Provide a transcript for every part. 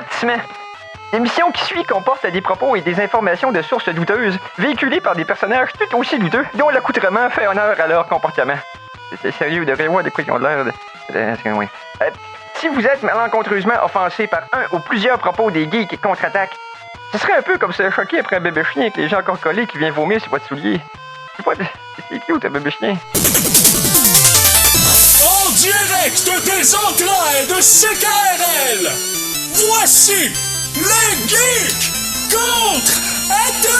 Avertissement. L'émission qui suit comporte des propos et des informations de sources douteuses, véhiculées par des personnages tout aussi douteux, dont l'accoutrement fait honneur à leur comportement. C'est sérieux, de voir de quoi ils ont l'air de... Oui. Si vous êtes malencontreusement offensé par un ou plusieurs propos des geeks contre-attaque, ce serait un peu comme se choquer après un bébé chien avec les gens encore collés qui vient vomir sur votre soulier. C'est cute, un bébé chien. En direct des entrailles de CKRL, voici les geeks contre-attaque!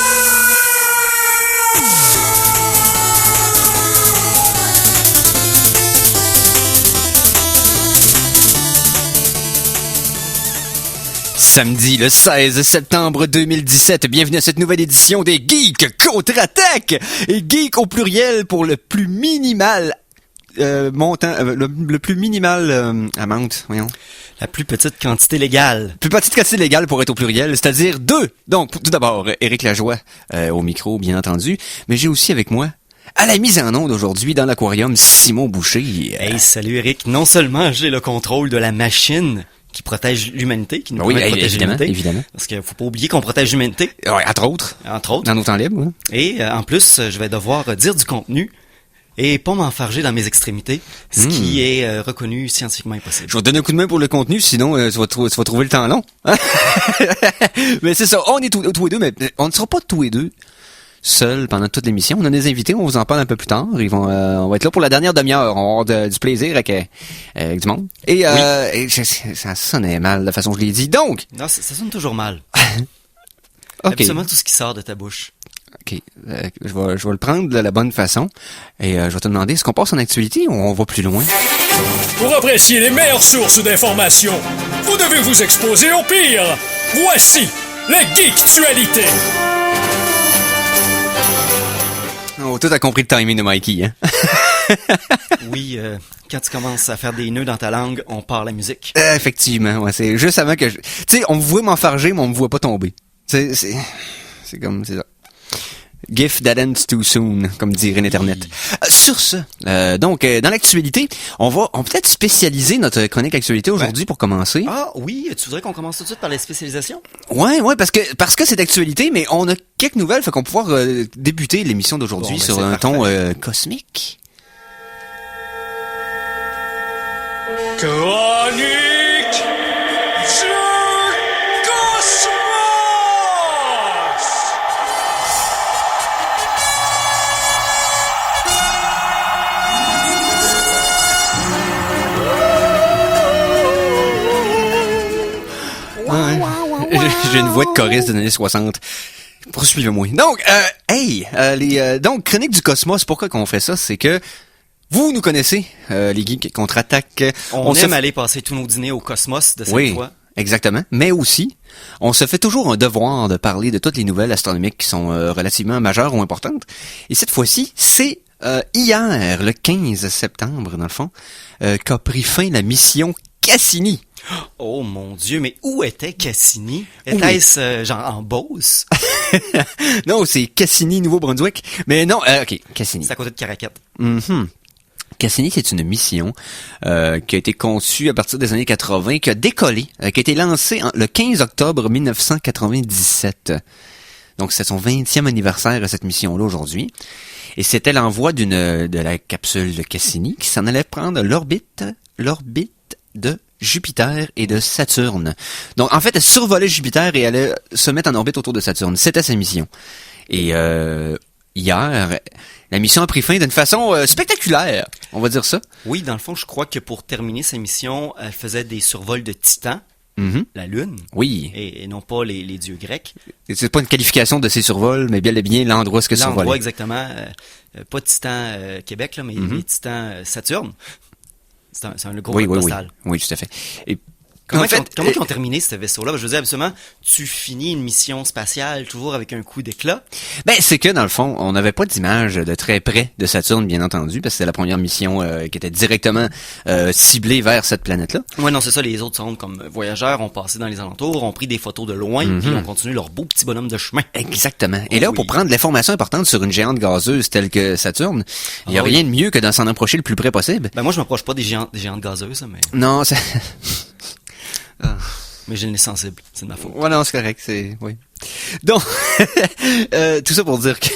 Samedi le 16 septembre 2017, bienvenue à cette nouvelle édition des Geeks Contre-Attaque! Et geek au pluriel pour le plus minimal montant, le plus minimal amount, voyons. La plus petite quantité légale. Plus petite quantité légale pour être au pluriel, c'est-à-dire 2. Donc, tout d'abord, Éric Lajoie au micro, bien entendu. Mais j'ai aussi avec moi, à la mise en onde aujourd'hui dans l'aquarium, Simon Boucher. Hey, salut Éric. Non seulement j'ai le contrôle de la machine qui protège l'humanité, qui nous permet de protéger l'humanité. Évidemment. Parce qu'il faut pas oublier qu'on protège l'humanité. Ouais, entre autres. Dans nos temps libres. Ouais. Et en plus, je vais devoir dire du contenu et pas m'enfarger dans mes extrémités, ce qui est reconnu scientifiquement impossible. Je vais te donner un coup de main pour le contenu, sinon tu vas trouver le temps long. Mais c'est ça, on est tous les deux, mais on ne sera pas tous les deux seuls pendant toute l'émission. On a des invités, on vous en parle un peu plus tard. On va être là pour la dernière demi-heure. On va avoir du plaisir avec du monde. Et, ça sonnait mal la façon dont je l'ai dit. Donc... Non, ça sonne toujours mal. OK. Absolument tout ce qui sort de ta bouche. OK. Je vais le prendre de la bonne façon. Et je vais te demander, est-ce qu'on passe en actualité ou on va plus loin? Pour apprécier les meilleures sources d'informations, vous devez vous exposer au pire. Voici les Geektualités. Oh, tout a compris le timing de Mikey, hein? Oui, quand tu commences à faire des nœuds dans ta langue, on part la musique. Effectivement, ouais, c'est juste avant que tu sais, on me voit m'enfarger, mais on me voit pas tomber. C'est comme, c'est ça. Gift that ends too soon, comme dirait l'Internet. Sur ce, donc, dans l'actualité, on va peut-être spécialiser notre chronique actualité aujourd'hui pour commencer. Ah oui, tu voudrais qu'on commence tout de suite par les spécialisations? Ouais, parce que c'est d'actualité, mais on a quelques nouvelles, fait qu'on va pouvoir débuter l'émission d'aujourd'hui sur un ton cosmique. Chronique du Cosmos! J'ai une voix de choriste des années 60. Poursuivez-moi. Donc, donc, Chronique du Cosmos, pourquoi qu'on fait ça? C'est que vous nous connaissez, les geeks contre-attaque. On aime aller passer tous nos dîners au Cosmos de cette fois. Exactement. Mais aussi, on se fait toujours un devoir de parler de toutes les nouvelles astronomiques qui sont relativement majeures ou importantes. Et cette fois-ci, c'est hier, le 15 septembre, dans le fond, qu'a pris fin la mission Cassini. Oh mon Dieu, mais où était Cassini? Était-ce genre en Beauce? Non, c'est Cassini, Nouveau-Brunswick. Mais non, OK, Cassini. C'est à côté de Caracat. Cassini, c'est une mission qui a été conçue à partir des années 80, qui a décollé, qui a été lancée le 15 octobre 1997. Donc, c'est son 20e anniversaire à cette mission-là aujourd'hui. Et c'était l'envoi de la capsule de Cassini qui s'en allait prendre l'orbite de Jupiter et de Saturne. Donc, en fait, elle survolait Jupiter et elle allait se mettre en orbite autour de Saturne. C'était sa mission. Et hier, la mission a pris fin d'une façon spectaculaire, on va dire ça. Oui, dans le fond, je crois que pour terminer sa mission, elle faisait des survols de Titan, la Lune. Oui. Et non pas les dieux grecs. C'est pas une qualification de ces survols, mais bien et bien l'endroit où ce que survolait. L'endroit, exactement. Pas Titan Québec, là, mais Titan Saturne. C'est un gros code postal. Oui, tout à fait. Et comment ils ont terminé ce vaisseau-là? Je veux dire, absolument, tu finis une mission spatiale toujours avec un coup d'éclat. Ben, c'est que, dans le fond, on n'avait pas d'image de très près de Saturne, bien entendu, parce que c'était la première mission qui était directement ciblée vers cette planète-là. Ouais, non, c'est ça. Les autres sondes, comme voyageurs, ont passé dans les alentours, ont pris des photos de loin, puis ont continué leur beau petit bonhomme de chemin. Exactement. Et là, pour prendre l'information importante sur une géante gazeuse telle que Saturne, il y a rien de mieux que de s'en approcher le plus près possible. Ben, moi, je m'approche pas des géantes gazeuses, mais... Non, c'est... Mais j'ai le nez sensible, c'est de ma faute. Ouais, non, c'est correct, oui. Donc, tout ça pour dire que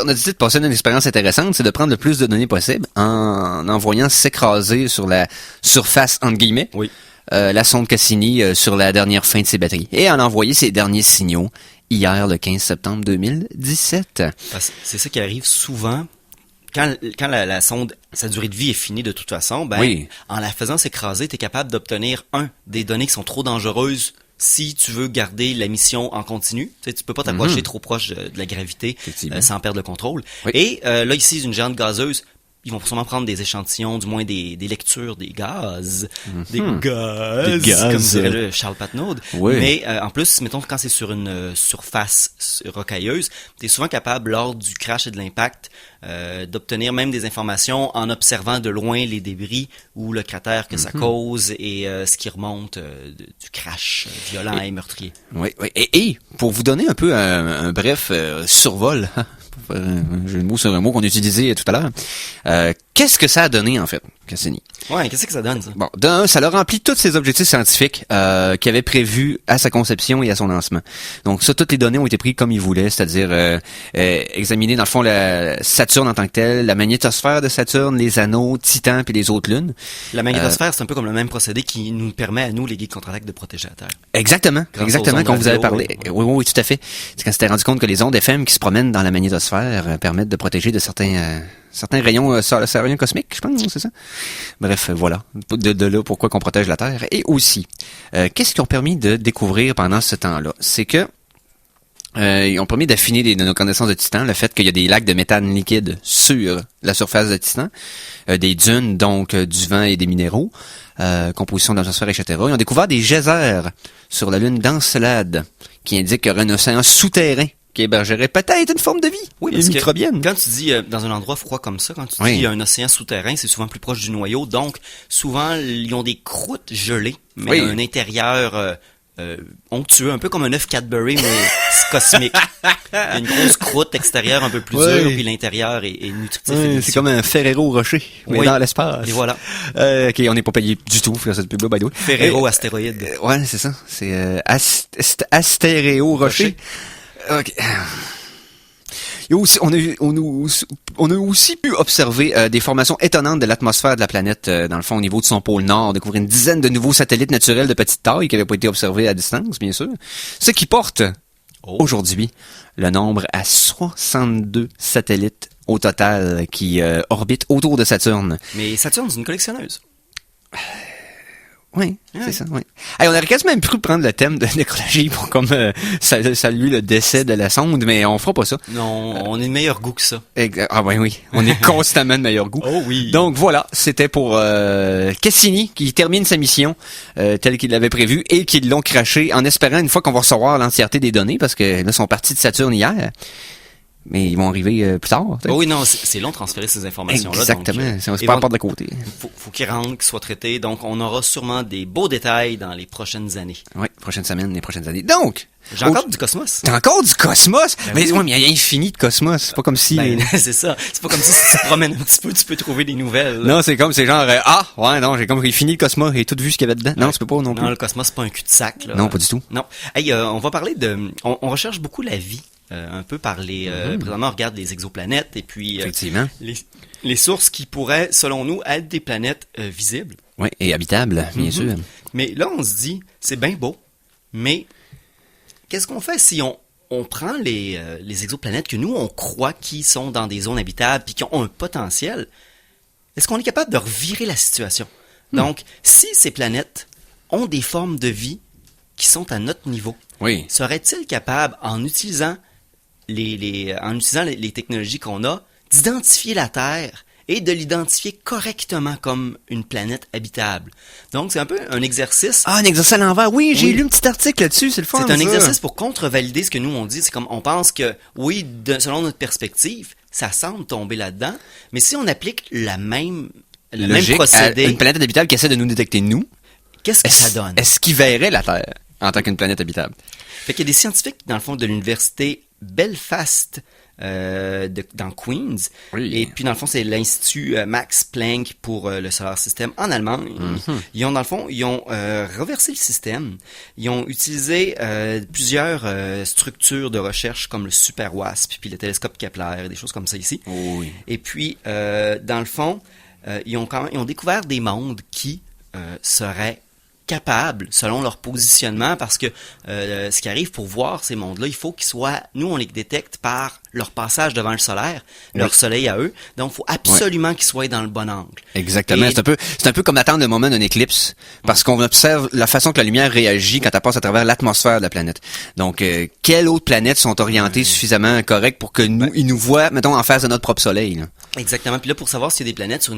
on a décidé de passer une expérience intéressante, c'est de prendre le plus de données possible en envoyant s'écraser sur la surface, entre guillemets, Oui. la sonde Cassini sur la dernière fin de ses batteries. Et en envoyer ses derniers signaux hier, le 15 septembre 2017. C'est ça qui arrive souvent. Quand la sonde, sa durée de vie est finie de toute façon, Oui. en la faisant s'écraser, tu es capable d'obtenir, des données qui sont trop dangereuses si tu veux garder la mission en continu. Tu sais, tu peux pas t'approcher trop proche de la gravité sans perdre le contrôle. Oui. Et là, ici, une géante gazeuse, ils vont sûrement prendre des échantillons, du moins des lectures des gaz. Des gaz, comme dirait le Charles Patnaud. Oui. Mais en plus, mettons, quand c'est sur une surface rocailleuse, tu es souvent capable, lors du crash et de l'impact, d'obtenir même des informations en observant de loin les débris ou le cratère que ça cause et ce qui remonte du crash violent et meurtrier. Oui, oui. Et pour vous donner un peu un bref survol, pour faire un jeu de mots sur un mot qu'on utilisait tout à l'heure, qu'est-ce que ça a donné, en fait, Cassini? Ouais, qu'est-ce que ça donne, ça? Bon, d'un, ça leur remplit tous ses objectifs scientifiques qu'il avait prévus à sa conception et à son lancement. Donc ça, toutes les données ont été prises comme ils voulaient, c'est-à-dire examiner, dans le fond, la Saturne en tant que telle, la magnétosphère de Saturne, les anneaux, Titan puis les autres lunes. La magnétosphère, c'est un peu comme le même procédé qui nous permet, à nous, les geeks contre-attaque, de protéger la Terre. Exactement, Grâce exactement, aux ondes comme vous avez radio, parlé. Oui, tout à fait. C'est quand on s'était rendu compte que les ondes FM qui se promènent dans la magnétosphère permettent de protéger de certains rayons, rayons cosmiques, je pense, c'est ça? Bref, voilà. De là, pourquoi qu'on protège la Terre. Et aussi, qu'est-ce qu'ils ont permis de découvrir pendant ce temps-là? C'est que ils ont permis d'affiner nos connaissances de Titan, le fait qu'il y a des lacs de méthane liquide sur la surface de Titan, des dunes, donc du vent et des minéraux, composition de l'atmosphère, etc. Ils ont découvert des geysers sur la lune d'Encelade, qui indiquent qu'il y aurait un océan souterrain qui hébergerait peut-être une forme de vie, Oui, une parce que microbienne. quand tu dis dans un endroit froid comme ça, quand tu Oui. dis il y a un océan souterrain, c'est souvent plus proche du noyau, donc souvent ils ont des croûtes gelées, mais Oui. un intérieur onctueux, un peu comme un œuf Cadbury, mais cosmique. Il y a une grosse croûte extérieure un peu plus Oui. dure, puis l'intérieur est nutritif. et C'est délicieux. comme un Ferrero Rocher, mais Oui. dans l'espace. Et voilà. OK, on n'est pas payé du tout pour faire cette pub-là, by the way. Ferrero astéroïde. Ouais, c'est ça. C'est Astéréo Rocher. OK. Il y a aussi, on a aussi pu observer des formations étonnantes de l'atmosphère de la planète, dans le fond, au niveau de son pôle nord, découvrir une dizaine de nouveaux satellites naturels de petite taille qui n'avaient pas été observés à distance, bien sûr. Ce qui porte, aujourd'hui, le nombre à 62 satellites au total qui orbitent autour de Saturne. Mais Saturne, c'est une collectionneuse. Oui, c'est ça, oui. Hey, on aurait quasiment pu prendre le thème de l'écologie pour comme saluer le décès de la sonde, mais on fera pas ça. Non, on est de meilleur goût que ça. Ah ben oui, on est constamment de meilleur goût. Oh oui. Donc voilà, c'était pour Cassini qui termine sa mission telle qu'il l'avait prévu et qu'ils l'ont craché en espérant une fois qu'on va recevoir l'entièreté des données parce que là, ils sont partis de Saturne hier. Mais ils vont arriver plus tard. Oh oui, non, c'est long de transférer ces informations-là. Exactement, donc, on se part de côté. faut qu'ils rentrent, qu'ils soient traités. Donc, on aura sûrement des beaux détails dans les prochaines années. Oui, prochaine semaine, les prochaines années. Donc, J'ai encore du cosmos. T'as encore du cosmos? Ben Mais oui. ouais, mais il y a infini de cosmos. C'est pas comme si... C'est ça. C'est pas comme si tu te promènes un petit peu, tu peux trouver des nouvelles. là. Non, c'est comme, c'est genre, ouais, non, j'ai comme fini le cosmos et tout vu ce qu'il y avait dedans. Non, tu peux pas non plus. Non, le cosmos, c'est pas un cul-de-sac. Là. Non, pas du tout. Non. Hey, on va parler de... On recherche beaucoup la vie. Un peu par les... Présentement, on regarde les exoplanètes et puis... Effectivement. les sources qui pourraient, selon nous, être des planètes visibles. Oui, et habitable, bien sûr. Mais là, on se dit, c'est bien beau, mais qu'est-ce qu'on fait si on prend les exoplanètes que nous, on croit qui sont dans des zones habitables puis qui ont un potentiel? Est-ce qu'on est capable de revirer la situation? Donc, si ces planètes ont des formes de vie qui sont à notre niveau, Oui. seraient-ils capables, en utilisant les technologies qu'on a, d'identifier la Terre et de l'identifier correctement comme une planète habitable? Donc, c'est un peu un exercice. Ah, un exercice à l'envers. Oui, j'ai Oui. lu un petit article là-dessus, c'est le fun. C'est un ça. exercice pour contrevalider ce que nous on dit. C'est comme on pense que, oui, selon notre perspective, ça semble tomber là-dedans. Mais si on applique le même Logique, procédé, à une planète habitable qui essaie de nous détecter, nous, qu'est-ce que ça donne? est-ce qu'il verrait la Terre en tant qu'une planète habitable? Fait qu'il y a des scientifiques, dans le fond, de l'université Belfast dans Queens. Oui. Et puis, dans le fond, c'est l'Institut Max Planck pour le Solar System en Allemagne. Ils ont, dans le fond, reversé le système. Ils ont utilisé plusieurs structures de recherche comme le Super WASP, puis le télescope Kepler, des choses comme ça ici. Oh, oui. Et puis, dans le fond, ils ont découvert des mondes qui seraient capables, selon leur positionnement, parce que ce qui arrive pour voir ces mondes-là, il faut qu'ils soient, nous on les détecte par leur passage devant le solaire, leur soleil à eux, donc il faut absolument qu'ils soient dans le bon angle. Exactement. Et- C'est un peu comme attendre le moment d'une éclipse, parce qu'on observe la façon que la lumière réagit quand elle passe à travers l'atmosphère de la planète. Donc, quelles autres planètes sont orientées suffisamment correctes pour que ils nous voient, mettons, en face de notre propre soleil, là? Exactement. Puis là, pour savoir s'il y a des planètes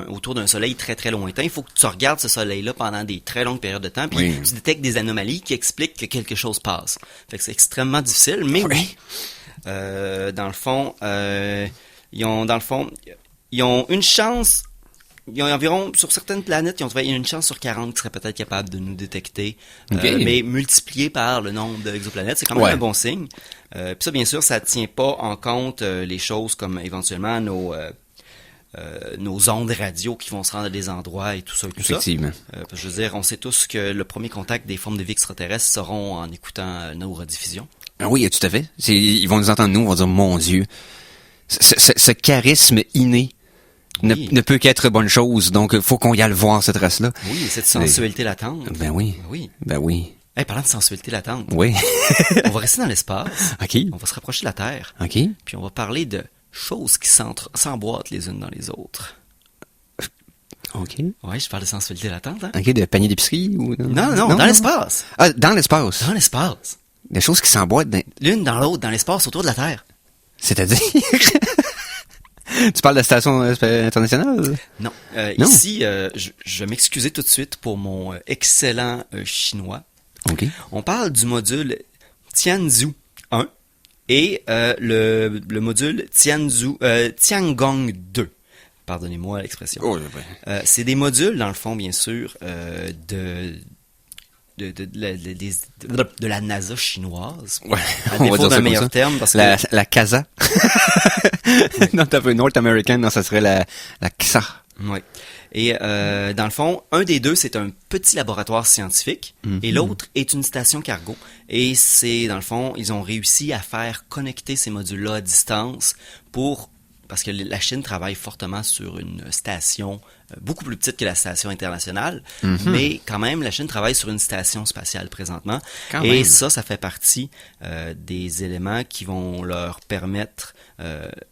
autour d'un soleil très très lointain, il faut que tu regardes ce soleil-là pendant des très longues périodes de temps, puis Oui. tu détectes des anomalies qui expliquent que quelque chose passe. Fait que c'est extrêmement difficile, mais oui. Dans le fond, ils ont une chance. Ils ont environ, sur certaines planètes, ils ont trouvé une chance sur 40 qui serait peut-être capable de nous détecter. Ok. Mais multiplié par le nombre d'exoplanètes, c'est quand même un bon signe. Puis ça, bien sûr, ça tient pas en compte les choses comme éventuellement nos ondes radio qui vont se rendre à des endroits et tout ça et tout Effectivement. ça. Parce que je veux dire, on sait tous que le premier contact des formes de vie extraterrestres seront en écoutant nos rediffusions. Ah oui, tout à fait. Ils vont nous entendre, nous, on va dire, mon Dieu. Ce charisme inné Oui. ne peut qu'être bonne chose. Donc, faut qu'on y aille voir cette race-là. Oui, et cette sensualité latente. Ben oui. Oui. Ben oui. Hey, parlant de sensualité latente, Oui. on va rester dans l'espace. OK. On va se rapprocher de la Terre. OK. Puis on va parler de choses qui s'emboîtent les unes dans les autres. OK. Ouais, je parle de sensualité latente, hein? OK, de panier d'épicerie ou... Non, dans l'espace. Ah, dans l'espace. Dans l'espace. Des choses qui s'emboîtent L'une dans l'autre, dans l'espace, autour de la Terre. C'est-à-dire... Tu parles de la station internationale? Non. Non. Ici, je vais m'excuser tout de suite pour mon excellent chinois. OK. On parle du module Tianzhou 1 et le module Tiangong 2. Pardonnez-moi l'expression. Oh, C'est des modules, dans le fond, bien sûr, de la NASA chinoise. Ouais, À on va défaut dire ça d'un comme meilleur ça. terme, parce que... La CASA. Non, t'as fait North American, non, ça serait la CSA. Ouais. Et dans le fond, un des deux, c'est un petit laboratoire scientifique et l'autre est une station cargo. Et c'est, dans le fond, ils ont réussi à faire connecter ces modules-là à distance parce que la Chine travaille fortement sur une station beaucoup plus petite que la station internationale, mais quand même, la Chine travaille sur une station spatiale présentement. Quand Et même. ça fait partie des éléments qui vont leur permettre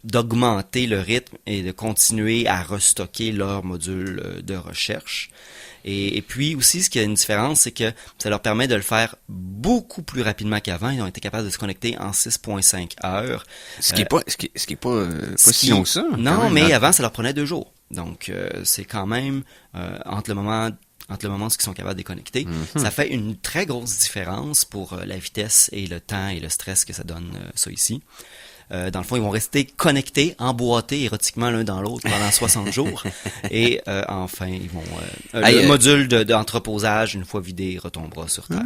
d'augmenter le rythme et de continuer à restocker leurs modules de recherche. Et puis aussi, ce qui a une différence, c'est que ça leur permet de le faire beaucoup plus rapidement qu'avant. Ils ont été capables de se connecter en 6,5 heures. Ce qui est pas pas si long que ça. quand Non, même, mais hein. avant, ça leur prenait 2 jours. Donc, c'est quand même entre le moment où ils sont capables de déconnecter, ça fait une très grosse différence pour la vitesse et le temps et le stress que ça donne ça ici. Dans le fond, ils vont rester connectés, emboîtés érotiquement l'un dans l'autre pendant 60 jours. Et enfin, ils vont le module d'entreposage, une fois vidé, retombera sur Terre.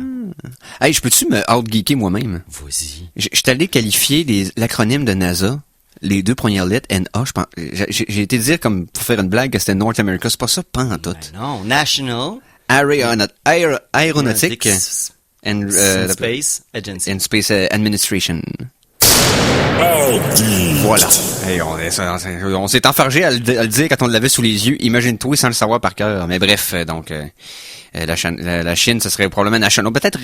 Hey, je peux-tu me out-geeker moi-même? Vas-y. Je suis allé qualifier l'acronyme de NASA, les 2 premières lettres, NA, je pense. J'ai été dire, comme pour faire une blague, que c'était North America. C'est pas ça, pas en tout. Ben non, National Aeronautic and Space Agency. and Space Administration. Voilà. Hey, on s'est enfargé à le dire quand on l'avait sous les yeux. Imagine-toi sans le savoir par cœur. Mais bref, donc la Chine, ce serait probablement National. Peut-être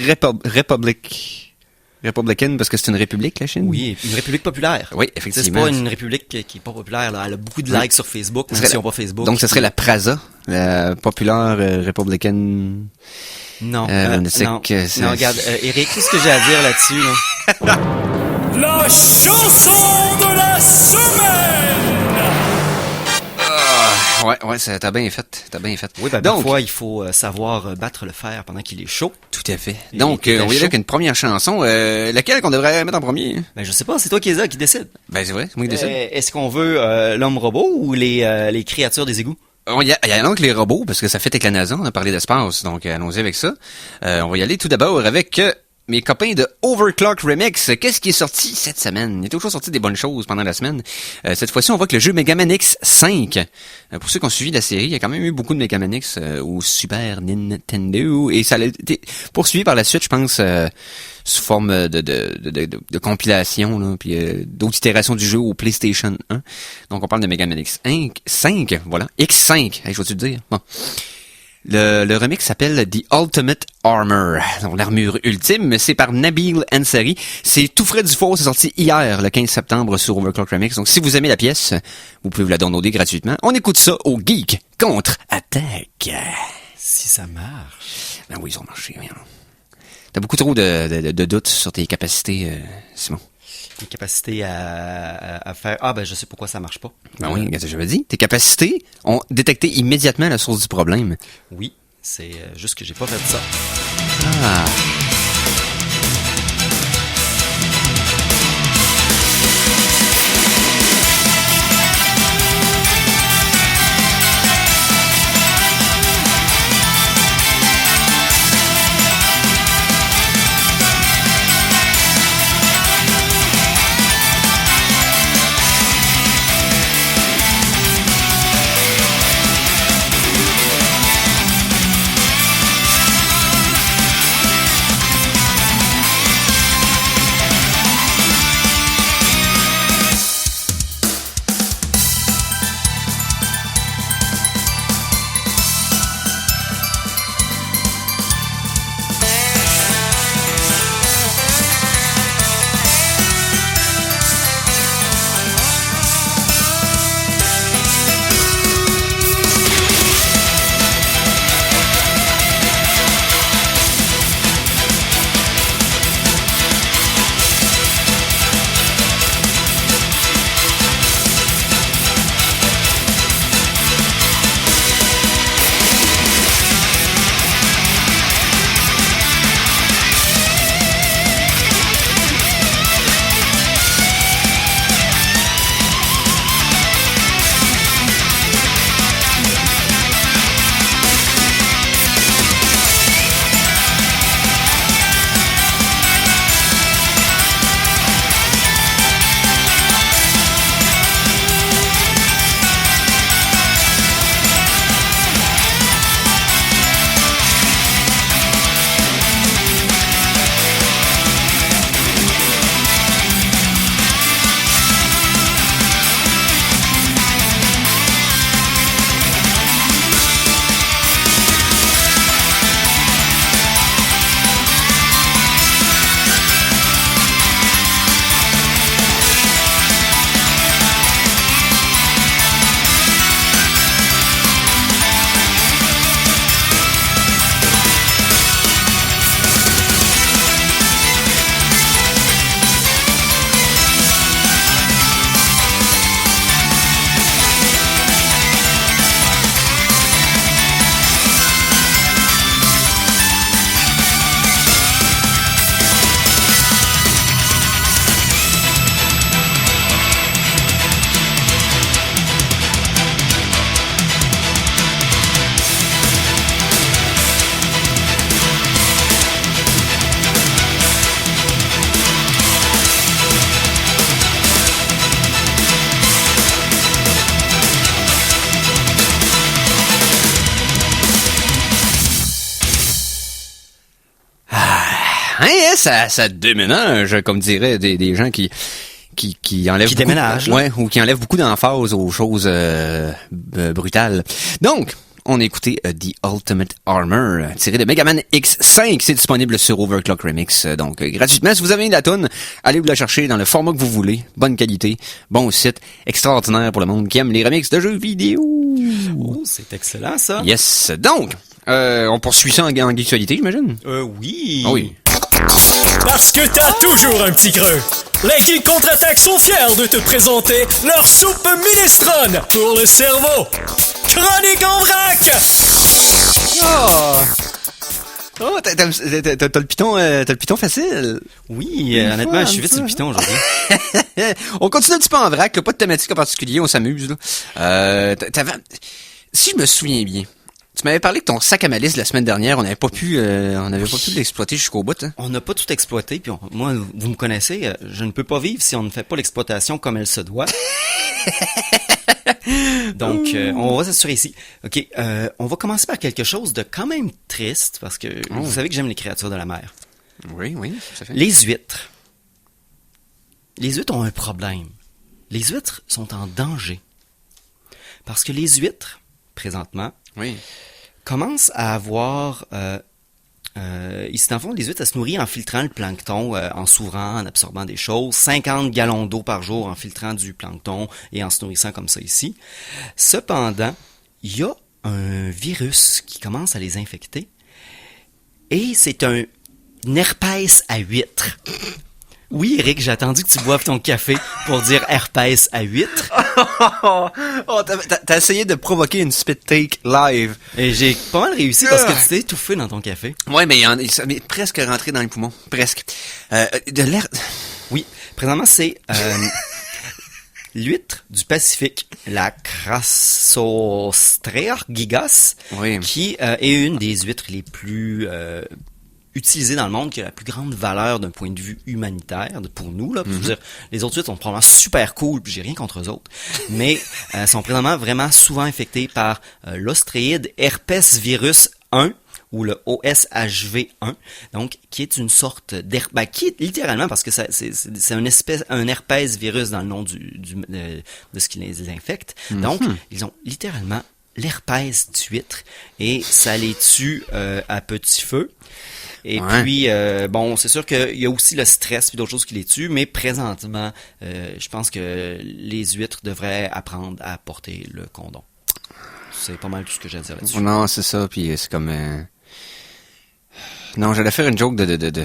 Republican, parce que c'est une république, la Chine. Oui, une république populaire. Oui, C'est effectivement. pas une république qui est pas populaire. Là. Elle a beaucoup de likes sur Facebook, même si on n'a pas Facebook. Donc, ce serait la PRASA, la populaire républicaine. Non, non, non, regarde, Eric, qu'est-ce que j'ai à dire là-dessus? Là? La chanson de la semaine! Ouais, t'as bien fait. Oui, ben, donc, parfois, il faut savoir battre le fer pendant qu'il est chaud. tout à fait. Il Donc, était on va y aller chaud. avec une première chanson. Laquelle qu'on devrait mettre en premier? Ben, je sais pas, c'est toi qui décide. Ben, c'est vrai, c'est moi qui décide. Est-ce qu'on veut l'homme robot ou les créatures des égouts? Il y a donc les robots, parce que ça fait avec la NASA, on a parlé d'espace, donc allons-y avec ça. On va y aller tout d'abord avec mes copains de Overclock Remix. Qu'est-ce qui est sorti cette semaine? Il y a toujours sorti des bonnes choses pendant la semaine. Cette fois-ci, on voit que le jeu Mega Man X5, pour ceux qui ont suivi la série, il y a quand même eu beaucoup de Mega Man X au Super Nintendo, et ça a été poursuivi par la suite, je pense, sous forme de compilation, là, puis d'autres itérations du jeu au PlayStation 1. Donc, on parle de Mega Man X5, voilà. X5, je vais-tu le dire? Bon. Le remix s'appelle The Ultimate Armor, donc l'armure ultime, c'est par Nabil Ansari. C'est tout frais du four, c'est sorti hier, le 15 septembre, sur Overclock Remix. Donc si vous aimez la pièce, vous pouvez vous la downloader gratuitement. On écoute ça au Geek Contre-Attaque. Si ça marche. Ben oui, ils ont marché. T'as beaucoup trop de doutes sur tes capacités, Simon. Une capacité à faire... Ah, ben je sais pourquoi ça marche pas. Ben oui, qu'est-ce que j'avais dit? Tes capacités ont détecté immédiatement la source du problème. Oui, c'est juste que j'ai pas fait ça. Ah... Ça déménage, comme diraient des gens qui enlèvent qui déménagent, ouais, ou qui enlèvent beaucoup d'emphase aux choses brutales. Donc, on a écouté The Ultimate Armor, tiré de Mega Man X5. C'est disponible sur Overclock Remix, donc gratuitement. Si vous avez une la toune, allez vous la chercher dans le format que vous voulez. Bonne qualité, bon site, extraordinaire pour le monde qui aime les remixes de jeux vidéo. Oh, c'est excellent, ça. Yes. Donc, on poursuit ça en geeksualité, j'imagine? Oui. Ah oui. Parce que t'as toujours un petit creux. Les Geeks Contre-Attaque sont fiers de te présenter leur soupe minestrone pour le cerveau. Chronique en vrac! Oh, t'as le piton facile. Oui, honnêtement, je suis vite sur le piton aujourd'hui. On continue un petit peu en vrac, là, pas de thématique en particulier, on s'amuse. Là. Si je me souviens bien, Tu m'avais parlé de ton sac à malice la semaine dernière. On n'avait pas pu l'exploiter jusqu'au bout. Hein. On n'a pas tout exploité, puis moi, vous me connaissez, je ne peux pas vivre si on ne fait pas l'exploitation comme elle se doit. Donc, on va s'assurer ici. OK, on va commencer par quelque chose de quand même triste, parce que vous savez que j'aime les créatures de la mer. Oui, ça fait. Les huîtres. Les huîtres ont un problème. Les huîtres sont en danger. Parce que les huîtres, présentement, Oui. commencent à avoir... ici, dans le fond, les huîtres, elles se nourrissent en filtrant le plancton, en s'ouvrant, en absorbant des choses. 50 gallons d'eau par jour en filtrant du plancton et en se nourrissant comme ça ici. Cependant, il y a un virus qui commence à les infecter. Et c'est un herpès à huîtres. Oui, Eric, j'ai attendu que tu boives ton café pour dire herpès à huîtres. T'as essayé de provoquer une spit take live. Et j'ai pas mal réussi parce que tu t'es étouffé dans ton café. Ouais, mais ça m'est presque rentré dans les poumons. Presque. De l'air... Oui, présentement, c'est l'huître du Pacifique, la Crassostrea gigas, Oui. qui est une des huîtres les plus utilisées dans le monde, qui a la plus grande valeur d'un point de vue humanitaire pour nous. Là. Je veux dire, les autres huîtres sont probablement super cool, puis j'ai rien contre eux autres, mais sont présentement vraiment souvent infectées par l'ostréide herpes virus 1, ou le OSHV1, donc qui est une sorte qui est littéralement, parce que c'est un herpès virus dans le nom de ce qui les infecte. Donc, ils ont littéralement l'herpès d'huître et ça les tue à petit feu. Et puis, bon, c'est sûr qu'il y a aussi le stress et d'autres choses qui les tuent, mais présentement, je pense que les huîtres devraient apprendre à porter le condom. C'est pas mal tout ce que j'ai à dire là-dessus. Non, c'est ça, puis c'est comme... Non, j'allais faire une joke de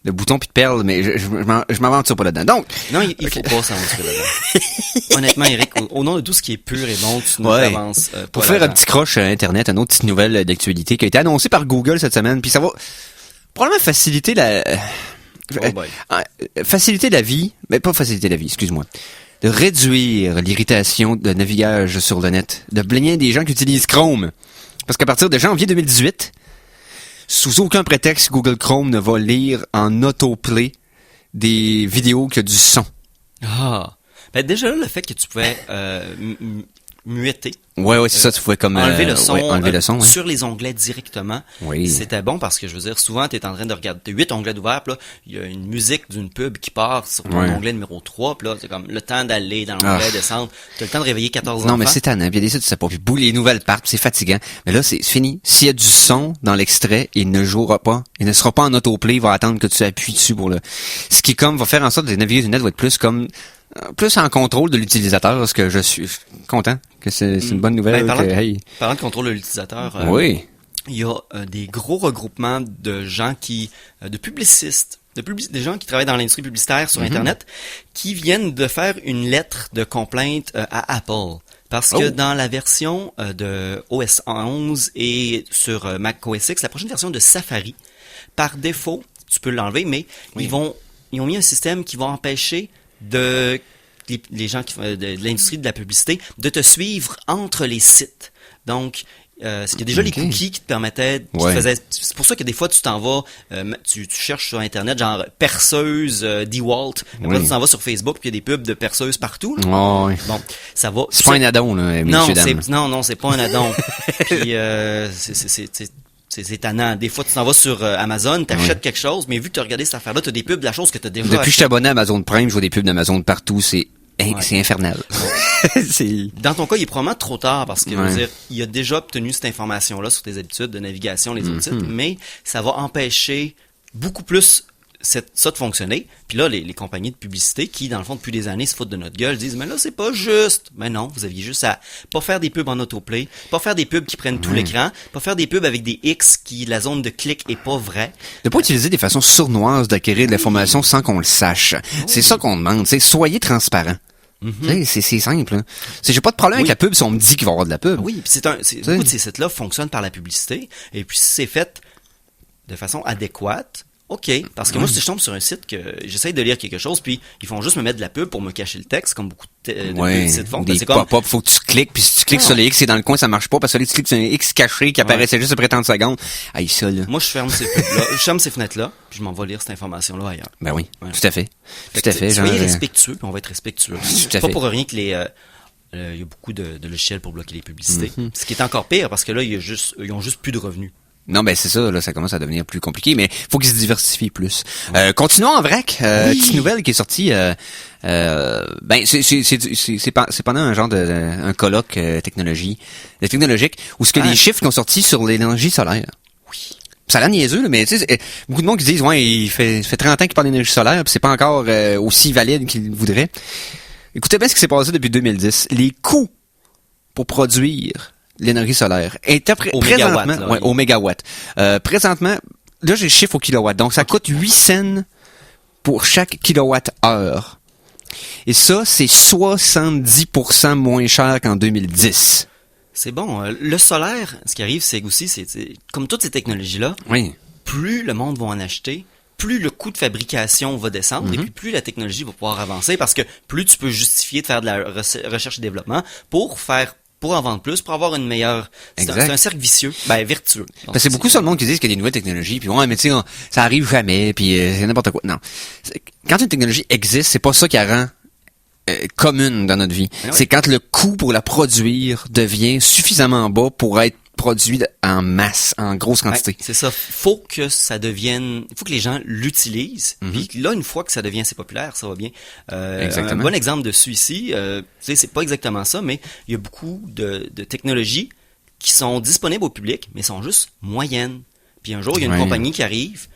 boutons pis de perles, mais je m'aventure pas là-dedans. Donc... Non, il faut pas s'aventurer là-dedans. Honnêtement, Eric, au nom de tout ce qui est pur et bon, tu nous avances pour faire un petit croche à Internet, une autre petite nouvelle d'actualité qui a été annoncée par Google cette semaine, puis ça va probablement faciliter faciliter la vie, mais pas faciliter la vie, excuse-moi. De réduire l'irritation de navigage sur le net, de blâmer des gens qui utilisent Chrome. Parce qu'à partir de janvier 2018, sous aucun prétexte, Google Chrome ne va lire en autoplay des vidéos qui ont du son. Ah! Ben déjà là, le fait que tu pouvais muetter. Ouais, c'est ça, tu pouvais comme enlever le son, ouais. Sur les onglets directement. Oui. C'était bon parce que je veux dire, souvent t'es en train de regarder, t'as 8 onglets d'ouvert, puis là, il y a une musique d'une pub qui part sur ton onglet numéro 3, puis là, c'est comme le temps d'aller dans l'onglet, descendre, t'as le temps de réveiller 14 enfants. Non, mais c'est tannant, puis il y a des sites, tu sais pas, puis les nouvelles partent, puis c'est fatigant. Mais là, c'est fini. S'il y a du son dans l'extrait, il ne jouera pas. Il ne sera pas en autoplay, il va attendre que tu appuies dessus pour le... Ce qui, comme, va faire en sorte que les naviguer du net va être plus comme... plus en contrôle de l'utilisateur, parce que je suis content que c'est une bonne nouvelle. Ben, parlant de contrôle de l'utilisateur, oui. Il y a des gros regroupements de gens de publicistes, des gens qui travaillent dans l'industrie publicitaire sur Internet, qui viennent de faire une lettre de complainte à Apple. Parce que dans la version de OS 11 et sur Mac OS X, la prochaine version de Safari, par défaut, tu peux l'enlever, mais ils ont mis un système qui va empêcher les gens de l'industrie de la publicité de te suivre entre les sites. Donc, c'est qu'il y a déjà les cookies qui te permettaient, c'est pour ça que des fois tu t'en vas, tu cherches sur Internet genre perceuse DeWalt, après tu t'en vas sur Facebook puis il y a des pubs de perceuses partout. Bon, ça va. C'est pas un add-on là, non, c'est pas un add-on. Puis c'est tannant. Des fois, tu t'en vas sur Amazon, t'achètes quelque chose, mais vu que tu as regardé cette affaire-là, tu as des pubs de la chose que tu as déjà Depuis que je suis abonné à Amazon Prime, je vois des pubs d'Amazon partout, c'est infernal. Dans ton cas, il est probablement trop tard parce que, je veux dire, il a déjà obtenu cette information-là sur tes habitudes de navigation, les autres sites, mais ça va empêcher beaucoup plus ça de fonctionner. Puis là, les compagnies de publicité qui, dans le fond, depuis des années, se foutent de notre gueule, disent, mais là, c'est pas juste. Mais non, vous aviez juste à pas faire des pubs en autoplay, pas faire des pubs qui prennent tout l'écran, pas faire des pubs avec des X qui, la zone de clic est pas vraie. De pas utiliser des façons sournoises d'acquérir de l'information sans qu'on le sache. C'est ça qu'on demande, soyez transparent. C'est simple. Hein. J'ai pas de problème avec la pub si on me dit qu'il va y avoir de la pub. Oui, puis beaucoup de ces sites-là fonctionnent par la publicité, et puis si c'est fait de façon adéquate, OK, parce que moi, si je tombe sur un site que j'essaye de lire quelque chose, puis ils font juste me mettre de la pub pour me cacher le texte, comme beaucoup de sites font. Des C'est comme, pop-up, faut que tu cliques, puis si tu cliques sur le X, c'est dans le coin, ça marche pas, parce que là, tu cliques sur un X caché qui apparaissait juste après 30 secondes. Aïe, ça, là. moi, je ferme ces pubs-là, je ferme ces fenêtres-là, puis je m'en vais lire cette information-là ailleurs. Ben oui, Ouais. tout à fait. Tout à fait, Soyez genre, respectueux, puis on va être respectueux. à C'est pas fait. pour rien que il y a beaucoup de logiciels pour bloquer les publicités. Ce qui est encore pire, parce que là, ils ont juste plus de revenus. Non, ben c'est ça, là, ça commence à devenir plus compliqué, mais faut qu'ils se diversifient plus. Continuons en vrac. Petite nouvelle qui est sortie. Ben c'est pendant un genre un colloque technologique où ce que les chiffres qui ont sorti sur l'énergie solaire. Oui. Ça a l'air niaiseux, là, mais tu sais, beaucoup de monde qui disent ouais, il fait 30 ans qu'il parle d'énergie solaire, puis c'est pas encore aussi valide qu'il voudrait. Écoutez bien ce qui s'est passé depuis 2010. Les coûts pour produire l'énergie solaire était Au présentement mégawatt, là, ouais, au mégawatt. Présentement, là j'ai le chiffre au kilowatt. Donc ça coûte 8 cents pour chaque kilowatt-heure. Et ça, c'est 70% moins cher qu'en 2010. C'est bon. Le solaire, ce qui arrive, c'est aussi, c'est comme toutes ces technologies-là, Oui. plus le monde va en acheter, plus le coût de fabrication va descendre, et puis plus la technologie va pouvoir avancer, parce que plus tu peux justifier de faire de la recherche et développement pour en vendre plus, pour avoir une meilleure... C'est un cercle vicieux, vertueux. Donc, C'est beaucoup sur le monde qui disent qu'il y a des nouvelles technologies, puis ouais, mais tu sais, ça arrive jamais, puis c'est n'importe quoi. Non. Quand une technologie existe, c'est pas ça qui la rend commune dans notre vie. Oui. C'est quand le coût pour la produire devient suffisamment bas pour être produit en masse, en grosse quantité. Ouais, c'est ça. Faut que les gens l'utilisent. Puis là, une fois que ça devient assez populaire, ça va bien. Exactement. Un bon exemple dessus ici, c'est pas exactement ça, mais il y a beaucoup de technologies qui sont disponibles au public, mais sont juste moyennes. Puis un jour, il y a une compagnie qui arrive,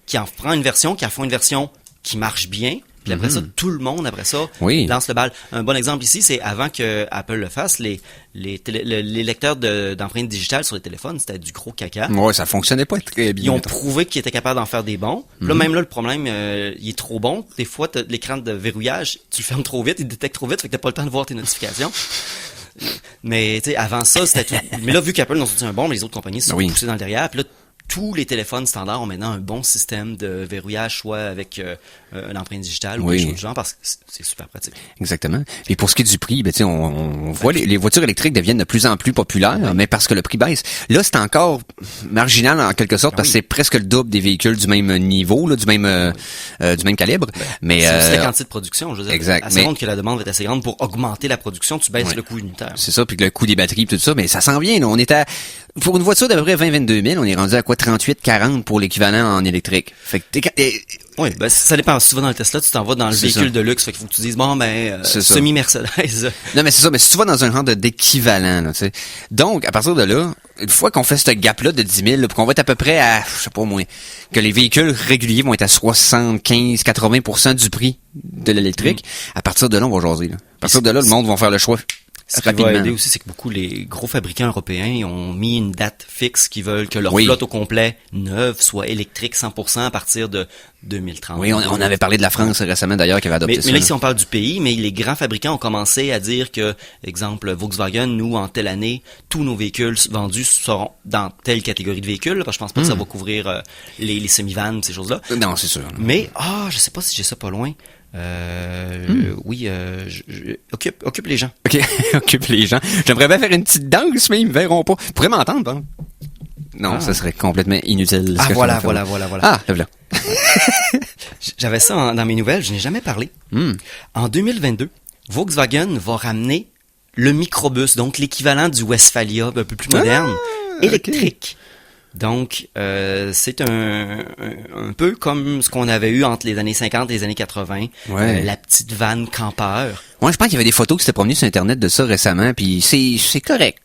qui en prend une version, qui en fait une version qui marche bien. Puis après ça, tout le monde, lance le bal. Un bon exemple ici, c'est avant que Apple le fasse, les lecteurs d'empreintes digitales sur les téléphones, c'était du gros caca. Ouais, ça fonctionnait pas très bien. Ils ont prouvé qu'ils étaient capables d'en faire des bons. Là, même là, le problème, il est trop bon. Des fois, t'as l'écran de verrouillage, tu le fermes trop vite, il détecte trop vite, fait que t'as pas le temps de voir tes notifications. Mais, tu sais, avant ça, c'était tout. Mais là, vu qu'Apple n'ont sorti un bon, mais les autres compagnies se sont poussées dans le derrière. Puis là, tous les téléphones standards ont maintenant un bon système de verrouillage, soit avec l'empreinte digitale ou des choses du genre, parce que c'est super pratique. Exactement. Et pour ce qui est du prix, ben, on voit les voitures électriques deviennent de plus en plus populaires, mais parce que le prix baisse. Là, c'est encore marginal en quelque sorte, parce que c'est presque le double des véhicules du même niveau, là, du même calibre. Mais c'est aussi la quantité de production, je veux dire. Exact. À seconde que la demande va être assez grande pour augmenter la production, tu baisses le coût unitaire. C'est ça, puis le coût des batteries, tout ça, mais ça s'en vient. Là. On est pour une voiture d'à peu près 20-22 000, on est rendu à quoi 38-40 pour l'équivalent en électrique. Fait que oui, ben ça dépend. Si tu vas dans le Tesla, tu t'en vas dans le véhicule de luxe. Fait qu'il faut que tu dises, semi-Mercedes. Non, mais c'est ça. Mais si tu vas dans un genre d'équivalent, là, tu sais. Donc, à partir de là, une fois qu'on fait ce gap-là de 10 000, là, puis qu'on va être à peu près à, je sais pas moins, que les véhicules réguliers vont être à 75-80% du prix de l'électrique, à partir de là, on va jaser, là. À partir de là, le monde va faire le choix. Ce qui va aider aussi, c'est que beaucoup les gros fabricants européens ont mis une date fixe qui veulent que leur flotte au complet neuve soit électrique 100% à partir de 2030. Oui, on avait parlé de la France récemment d'ailleurs qui avait adopté ça. Mais là, ici, on parle du pays, mais les grands fabricants ont commencé à dire que, exemple, Volkswagen, nous, en telle année, tous nos véhicules vendus seront dans telle catégorie de véhicules, parce que je pense pas que ça va couvrir les semi-vans, ces choses-là. Non, c'est sûr. Mais, je sais pas si j'ai ça pas loin. Oui, occupe les gens. OK, occupe les gens. J'aimerais bien faire une petite danse, mais ils me verront pas. Ils pourraient m'entendre, bon. Non, ça serait complètement inutile. Voilà. Ah, le voilà. J'avais ça dans mes nouvelles, je n'ai jamais parlé. En 2022, Volkswagen va ramener le microbus, donc l'équivalent du Westphalia, un peu plus moderne, électrique. Donc, c'est un peu comme ce qu'on avait eu entre les années 50 et les années 80, la petite vanne campeur. Moi, je pense qu'il y avait des photos qui s'étaient promenées sur Internet de ça récemment, puis c'est correct.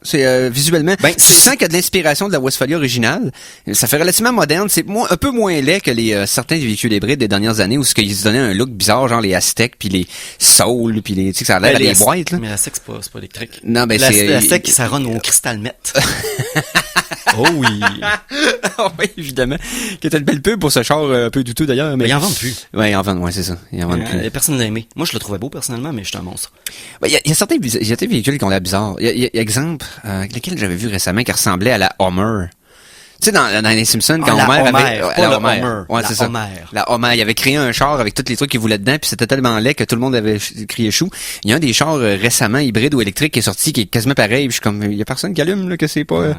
C'est visuellement, tu sens qu'il y a de l'inspiration de la Westphalia originale. Ça fait relativement moderne. C'est un peu moins laid que les certains véhicules hybrides des dernières années où ils se donnaient un look bizarre, genre les Aztec puis les Soul puis tu sais que ça a l'air des boîtes là. Mais l'Aztec c'est pas électrique. Non, ben c'est l'Aztec ça run au cristal mètre. Oh oui. Oui, évidemment. Qui était une belle pub pour ce char un peu douteux d'ailleurs. Mais ils en vendent plus. Ouais, ils en vendent, c'est ça. Ils en vendent plus. Personne l'a aimé. Moi, je le trouvais beau personnellement, mais je suis un monstre. Il y a certains véhicules qui ont l'air bizarres. Il y a exemple, lequel j'avais vu récemment qui ressemblait à la Hummer. Tu Tu sais, dans les Simpsons, quand la Homer Homer, avait... pas la le Homer. Homer, Ouais, la c'est ça. Homer. La Homer. Il avait créé un char avec tous les trucs qu'il voulait dedans, puis c'était tellement laid que tout le monde avait crié chou. Il y a un des chars récemment hybride ou électrique qui est sorti, qui est quasiment pareil, puis je suis comme, il y a personne qui allume, là, que c'est pas...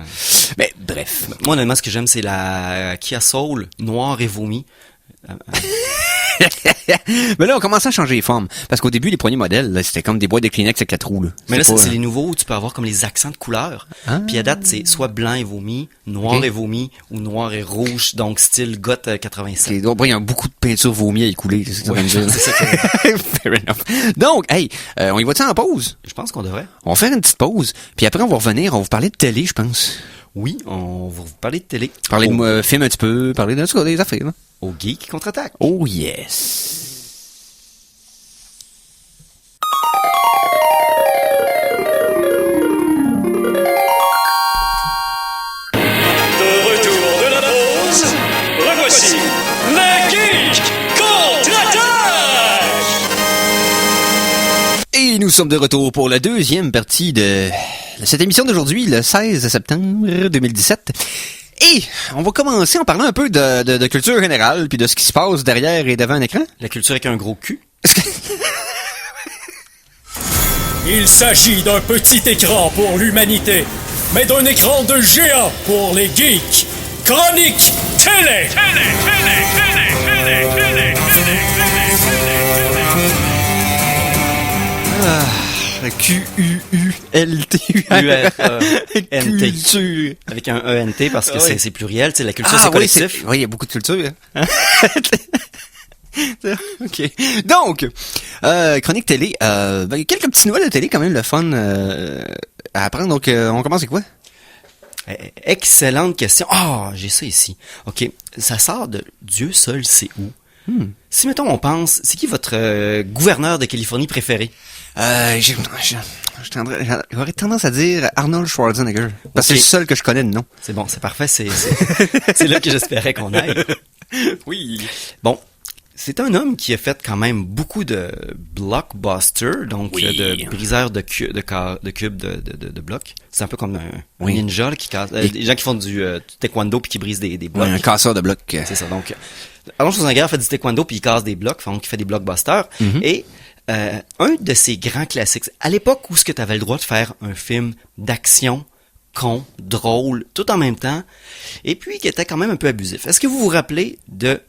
Mais bref. Moi, honnêtement, ce que j'aime, c'est la Kia Soul, noire et vomi. Mais là, on commence à changer les formes. Parce qu'au début, les premiers modèles, là, c'était comme des boîtes de Kleenex avec 4 roues, là. Mais là, pas, c'est les nouveaux où tu peux avoir comme les accents de couleurs. Ah. Puis à date, c'est soit blanc et vomi, noir Ok. et vomi, ou noir et rouge, donc style goth 87. Donc, il y a beaucoup de peinture vomi à écouler, c'est ça que Ouais, ça veut dire. c'est ça que- Fair enough. Donc, hey, on y va-tu en pause? Je pense qu'on devrait. On va faire une petite pause, puis après, on va revenir, on va vous parler de télé, je pense. Oui, on va vous parler de télé. Parler au, de film un petit peu, parler de, en tout cas, des affaires, là. au Geek contre-attaque. Oh yes! De retour de la pause, revoici le Geek contre-attaque! Et nous sommes de retour pour la deuxième partie de cette émission d'aujourd'hui, le 16 septembre 2017. Et on va commencer en parlant un peu de culture générale, puis de ce qui se passe derrière et devant un écran. La culture avec un gros cul. Il s'agit d'un petit écran pour l'humanité, mais d'un écran de géant pour les geeks. Chronique télé! Q-U-U-L-T-U-R. Culture. Avec un ENT parce que Ah oui. c'est pluriel, tu sais, la culture Ah c'est oui, collectif. oui, il y a beaucoup de culture. Hein? OK. Donc, chronique télé, quelques petites nouvelles de télé quand même, le fun à apprendre. Donc, on commence avec quoi? Excellente question. Ah, j'ai ça ici. OK, ça sort de Dieu seul sait où. Si, mettons, on pense, c'est qui votre gouverneur de Californie préféré? J'aurais tendance à dire Arnold Schwarzenegger. Parce que Ok. c'est le seul que je connais de nom. C'est bon, c'est parfait, c'est là que j'espérais qu'on aille. Oui. Bon, c'est un homme qui a fait quand même beaucoup de blockbusters, donc Oui. de briseurs de cubes de blocs. C'est un peu comme un Oui. ninja là, qui casse, Et- des gens qui font du taekwondo puis qui brisent des blocs. Ouais, un casseur de blocs. C'est ça. Donc, Arnold Schwarzenegger fait du taekwondo puis il casse des blocs, donc il fait des blockbusters. Et un de ses grands classiques, à l'époque où ce que tu avais le droit de faire un film d'action, con, drôle, tout en même temps, et puis qui était quand même un peu abusif. Est-ce que vous vous rappelez de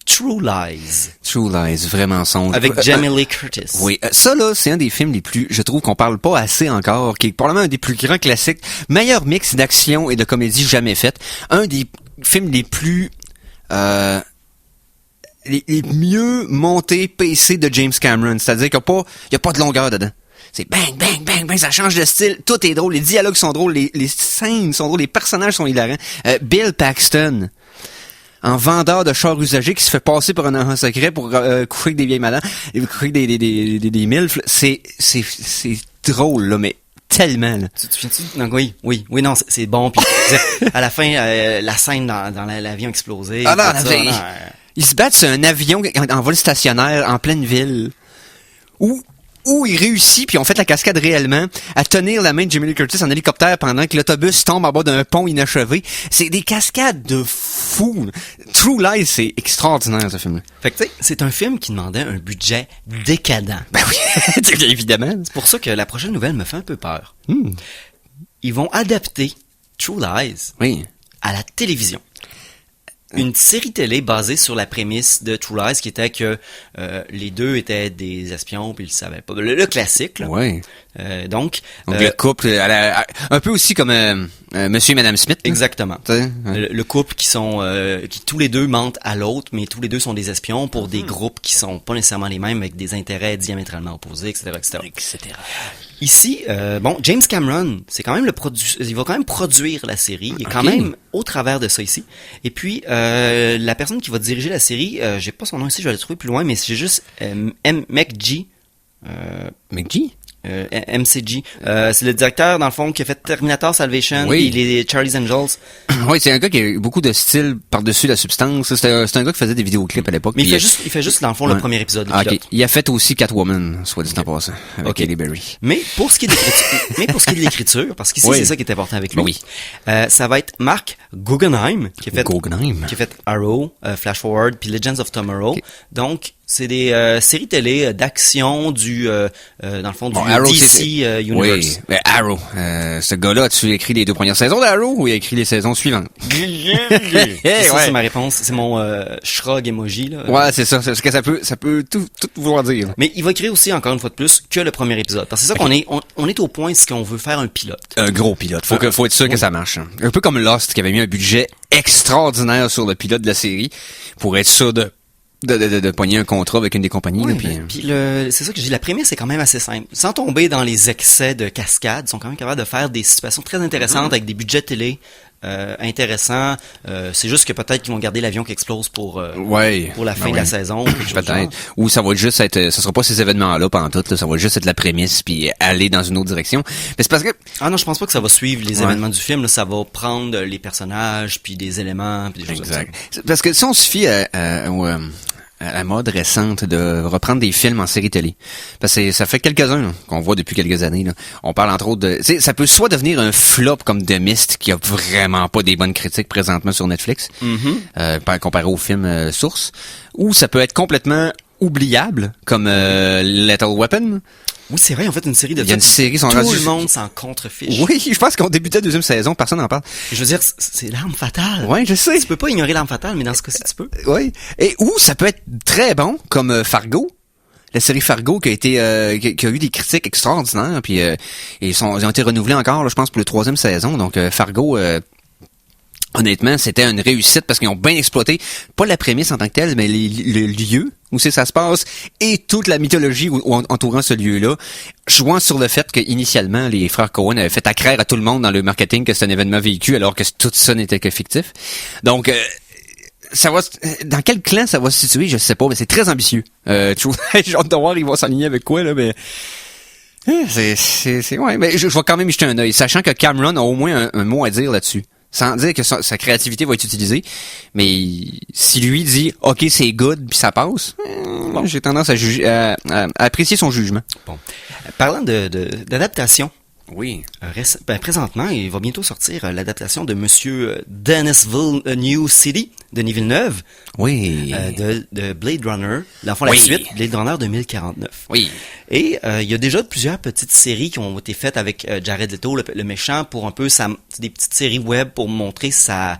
True Lies True Lies, vrai mensonge. avec Jamie Lee Curtis? Oui, ça là, c'est un des films les plus, je trouve qu'on parle pas assez encore, qui est probablement un des plus grands classiques, meilleur mix d'action et de comédie jamais fait, un des films les plus les mieux montés PC de James Cameron, c'est-à-dire qu'il y a pas de longueur dedans. C'est bang, bang, bang, bang, ça change de style, tout est drôle, les dialogues sont drôles, les scènes sont drôles, les personnages sont hilarants. Bill Paxton, en vendeur de chars usagés qui se fait passer pour un agent secret pour coucher avec des vieilles madames, coucher avec des milfs, c'est drôle, là, mais tellement, là. Tu viens-tu? Non, oui, non, c'est bon. Puis à la fin, la scène dans l'avion explosé. Ah non, tout ça, non, non, ils se battent sur un avion en vol stationnaire en pleine ville. Où il réussit, puis on fait la cascade réellement, à tenir la main de Jamie Lee Curtis en hélicoptère pendant que l'autobus tombe en bas d'un pont inachevé. C'est des cascades de fou. True Lies, c'est extraordinaire, ce film-là. Fait que tu sais, c'est un film qui demandait un budget décadent. Ben oui, évidemment. C'est pour ça que la prochaine nouvelle me fait un peu peur. Hmm. Ils vont adapter True Lies Oui. à la télévision. Une série télé basée sur la prémisse de True Lies qui était que les deux étaient des espions puis ils le savaient pas. Le classique, là. Ouais. Donc Le couple, un peu aussi comme Monsieur et Madame Smith. là. exactement. Tu sais, ouais. Le couple qui tous les deux mentent à l'autre, mais tous les deux sont des espions pour des groupes qui sont pas nécessairement les mêmes, avec des intérêts diamétralement opposés, etc., etc. Ici, James Cameron, c'est quand même il va quand même produire la série. Il est quand Ok. même au travers de ça ici. Et puis, la personne qui va diriger la série, j'ai pas son nom ici, je vais le trouver plus loin, mais c'est juste McG. McGee? MCG. C'est le directeur, dans le fond, qui a fait Terminator Salvation Oui. et les Charlie's Angels. Oui, c'est un gars qui a beaucoup de style par-dessus la substance. C'est un gars qui faisait des vidéoclips à l'époque. Mais puis il fait juste, dans le fond, le Ouais. premier épisode. Le Ah, pilote. ok. Il a fait aussi Catwoman, soit dit en passant, avec Ok. Halle Berry. Mais pour ce qui est de l'écriture, parce qu'ici, Oui. c'est ça qui est important avec lui. Oui. Ça va être Mark Guggenheim, qui a fait Guggenheim. qui a fait Arrow, Flash Forward, puis Legends of Tomorrow. Ok. Donc, c'est des séries télé d'action dans le fond, du Bon, Arrow, DC Universe. Oui, mais Arrow. Ce gars-là, as-tu écrit les 2 premières saisons d'Arrow ou il a écrit les saisons suivantes? Et ça, ouais. c'est ma réponse. C'est mon shrug emoji, là. Ouais, c'est ça. Parce que ça peut tout vouloir dire. Mais il va écrire aussi, encore une fois de plus, que le premier épisode. Parce que c'est ça qu'on est, on est au point, c'est qu'on veut faire un pilote. Un gros pilote. Faut être sûr que ça marche. Un peu comme Lost, qui avait mis un budget extraordinaire sur le pilote de la série pour être sûr de pogner un contrat avec une des compagnies. Oui, là, puis, puis c'est ça que je dis, la prémisse est quand même assez simple. Sans tomber dans les excès de cascade, ils sont quand même capables de faire des situations très intéressantes avec des budgets télé intéressants. C'est juste que peut-être qu'ils vont garder l'avion qui explose pour ouais. la fin Ben de la ouais. saison. Ou quelque chose du genre. Peut-être. Ou ça va juste être, ça sera pas ces événements-là pendant tout, là, ça va juste être la prémisse puis aller dans une autre direction. Mais c'est parce que, Ah non, je pense pas que ça va suivre les Ouais. événements du film. Là, ça va prendre les personnages, puis des éléments, puis des choses exact. C'est parce que si on se fie à la mode récente de reprendre des films en série télé. Parce que ça fait quelques-uns là, qu'on voit depuis quelques années. Là. On parle entre autres de... Tu sais, ça peut soit devenir un flop comme The Mist, qui a vraiment pas des bonnes critiques présentement sur Netflix, comparé au film Source, ou ça peut être complètement oubliable, comme Lethal Weapon. Oui, c'est vrai, en fait, une série de Il y a une série, sont tout rendus- le monde s'en contrefiche. Oui, je pense qu'on débutait la deuxième saison, personne n'en parle. Je veux dire, c'est l'arme fatale. Ouais, je sais. Tu peux pas ignorer l'arme fatale, mais dans ce cas-ci, tu peux. Oui. Et ou ça peut être très bon, comme Fargo. La série Fargo qui a été qui a eu des critiques extraordinaires, puis ils ont été renouvelés encore, là, je pense, pour la 3e saison. Donc Fargo, honnêtement, c'était une réussite parce qu'ils ont bien exploité, pas la prémisse en tant que telle, mais le lieu où ça se passe et toute la mythologie entourant ce lieu-là, jouant sur le fait qu'initialement, les frères Coen avaient fait accraire à tout le monde dans le marketing que c'est un événement vécu alors que tout ça n'était que fictif. Donc, ça va, dans quel clan ça va se situer, je sais pas, mais c'est très ambitieux. J'ai hâte de voir, ils vont s'aligner avec quoi, là, mais... C'est ouais, mais je vais quand même y jeter un œil, sachant que Cameron a au moins un mot à dire là-dessus. Sans dire que sa créativité va être utilisée, mais si lui dit « OK, c'est good » puis ça passe, j'ai tendance à apprécier son jugement. Bon. Parlant d'adaptation, Oui. présentement, il va bientôt sortir l'adaptation de Monsieur Dennisville New City, Denis Villeneuve, Oui. de Blade Runner, l'enfant la Oui. suite, Blade Runner 2049. Oui. Et il y a déjà plusieurs petites séries qui ont été faites avec Jared Leto, le méchant, pour un peu des petites séries web pour montrer sa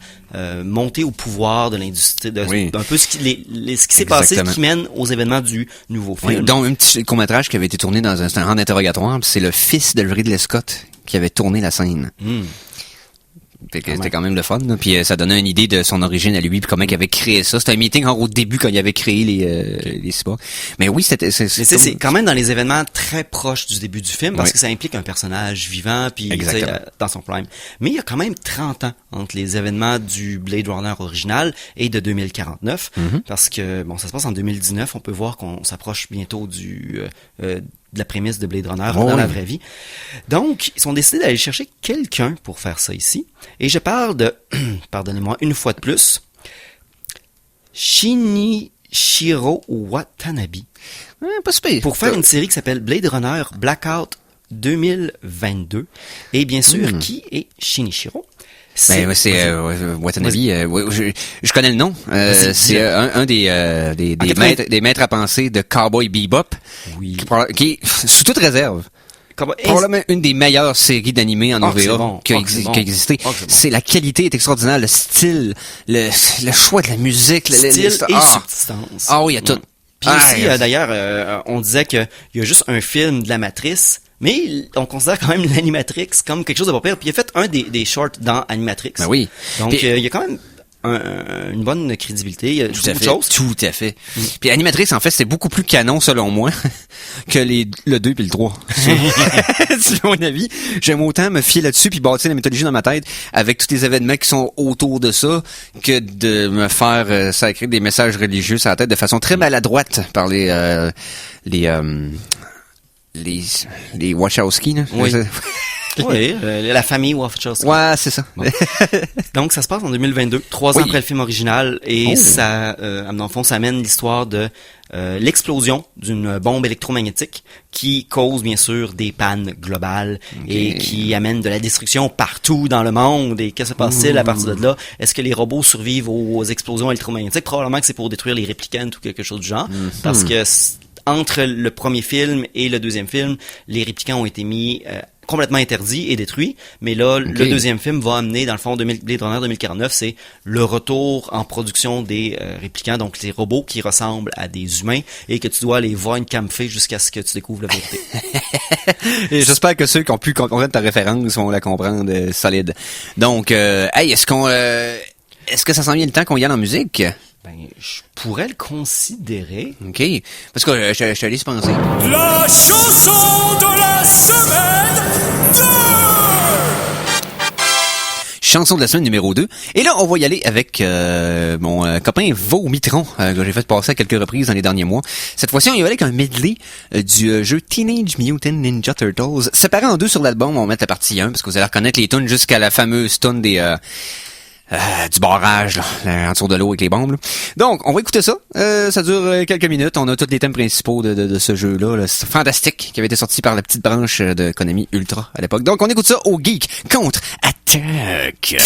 montée au pouvoir de l'industrie, Oui. un peu ce qui s'est passé, Exactement. qui mène aux événements du nouveau Oui, film. dont un petit court-métrage qui avait été tourné dans un rang d'interrogatoire, puis c'est le fils de Ridley Scott qui avait tourné la scène. Fait que c'était quand même le fun, là. Puis ça donnait une idée de son origine à lui, puis comment il avait créé ça. C'était un meeting au début quand il avait créé les cyborgs. Mais oui, Mais c'est quand même dans les événements très proches du début du film, parce Oui. que ça implique un personnage vivant, puis Exactement. dans son prime. Mais il y a quand même 30 ans entre les événements du Blade Runner original et de 2049, parce que bon, ça se passe en 2019. On peut voir qu'on s'approche bientôt de la prémisse de Blade Runner dans la vraie vie. Donc, ils sont décidés d'aller chercher quelqu'un pour faire ça ici. Et je parle de, pardonnez-moi une fois de plus, Shinichiro Watanabe. pas super. Pour faire une série qui s'appelle Blade Runner Blackout 2022. Et bien sûr, qui est Shinichiro? Ben, c'est Watanabe. Je connais le nom. Vas-y, C'est dis-le. un des maîtres à penser de Cowboy Bebop. Oui. Qui est sous toute réserve. Probablement une des meilleures séries d'animés en Oh, c'est OVA bon. qui a Oh, c'est bon. existé. Oh, c'est bon. C'est la qualité est extraordinaire, le style, le choix de la musique, Style et ah. substance. Ah oui, il y a tout. Puis Ah, aussi, d'ailleurs, on disait qu'il y a juste un film de la Matrice, mais on considère quand même l'Animatrix comme quelque chose de pas pire. Puis il a fait un des shorts dans Animatrix. Ben oui. Donc, Puis- il y a quand même une bonne crédibilité. Il y a Tout beaucoup à de fait. choses. Tout à fait. Puis Animatrix, en fait, c'est beaucoup plus canon, selon moi, que le 2 puis le 3. C'est mon avis. J'aime autant me fier là-dessus puis bâtir la mythologie dans ma tête avec tous les événements qui sont autour de ça que de me faire sacrer des messages religieux sur la tête de façon très maladroite par les les Wachowski, là. Oui. Oui, la famille Wachowski. Ouais, c'est ça. Bon. Donc, ça se passe en 2022, 3 ans après le film original, et ça, dans le fond, ça amène l'histoire de l'explosion d'une bombe électromagnétique qui cause, bien sûr, des pannes globales et qui amène de la destruction partout dans le monde. Et que se passe-t-il à partir de là? Est-ce que les robots survivent aux explosions électromagnétiques? Probablement que c'est pour détruire les réplicants ou quelque chose du genre, parce que entre le premier film et le deuxième film, les réplicants ont été mis complètement interdits et détruits, mais là, le deuxième film va amener, dans le fond, Blade Runner 2049, c'est le retour en production des réplicants, donc les robots qui ressemblent à des humains et que tu dois les voir une camper jusqu'à ce que tu découvres la vérité. Et j'espère que ceux qui ont pu comprendre ta référence vont la comprendre solide. Donc, hey, est-ce que ça sent bien le temps qu'on y aille en musique? Ben, je pourrais le considérer. OK. Parce que je te laisse penser. La chanson de la semaine 2! Chanson de la semaine numéro 2. Et là, on va y aller avec mon copain Vomitron, que j'ai fait passer à quelques reprises dans les derniers mois. Cette fois-ci, on y va avec un medley du jeu Teenage Mutant Ninja Turtles. Séparé en deux sur l'album, on va mettre la partie 1, parce que vous allez reconnaître les tunes jusqu'à la fameuse tune des... du barrage, là, en dessous de l'eau avec les bombes, là. Donc, on va écouter ça. Ça dure quelques minutes. On a tous les thèmes principaux de ce jeu-là. Là. C'est fantastique, qui avait été sorti par la petite branche de Konami Ultra à l'époque. Donc, on écoute ça au Geek contre Attack.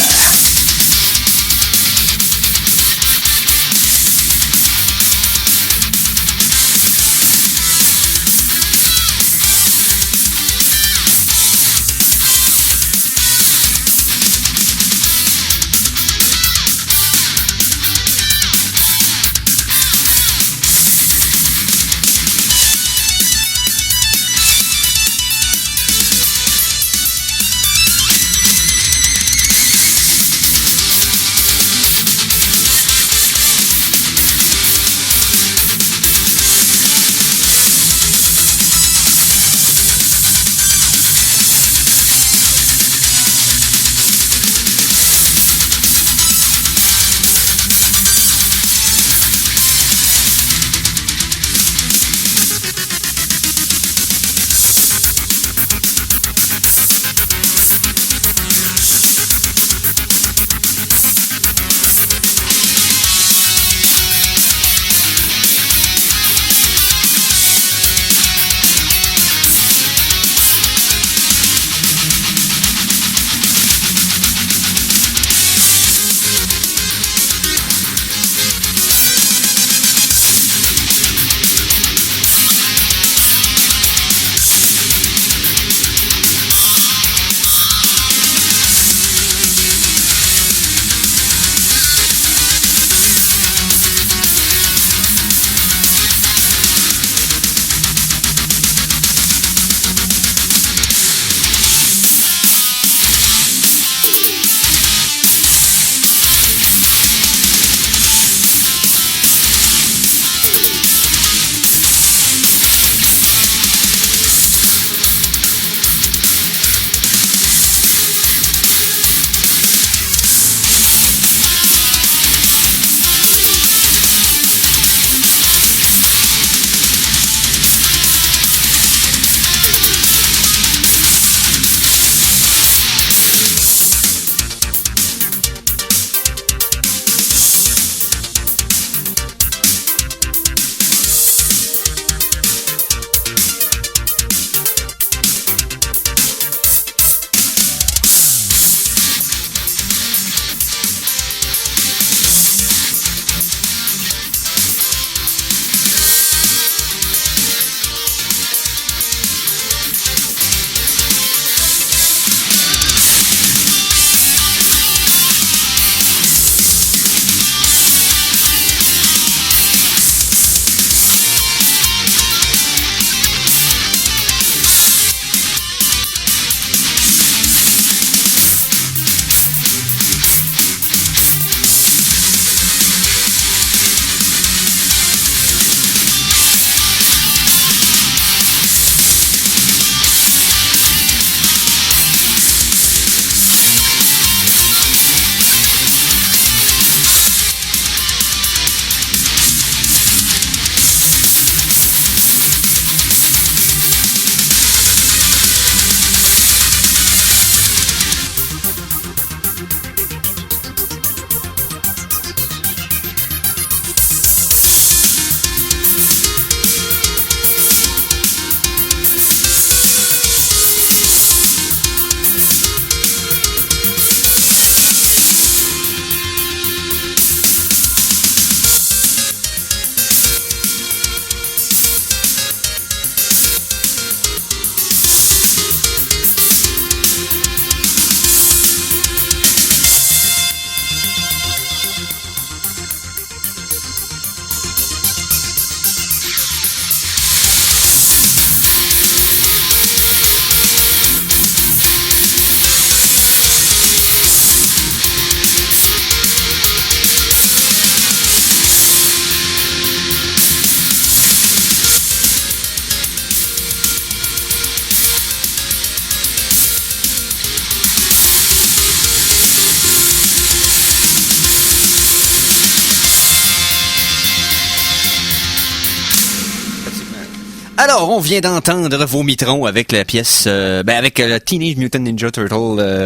Alors, on vient d'entendre Vomitron avec la pièce, avec le Teenage Mutant Ninja Turtle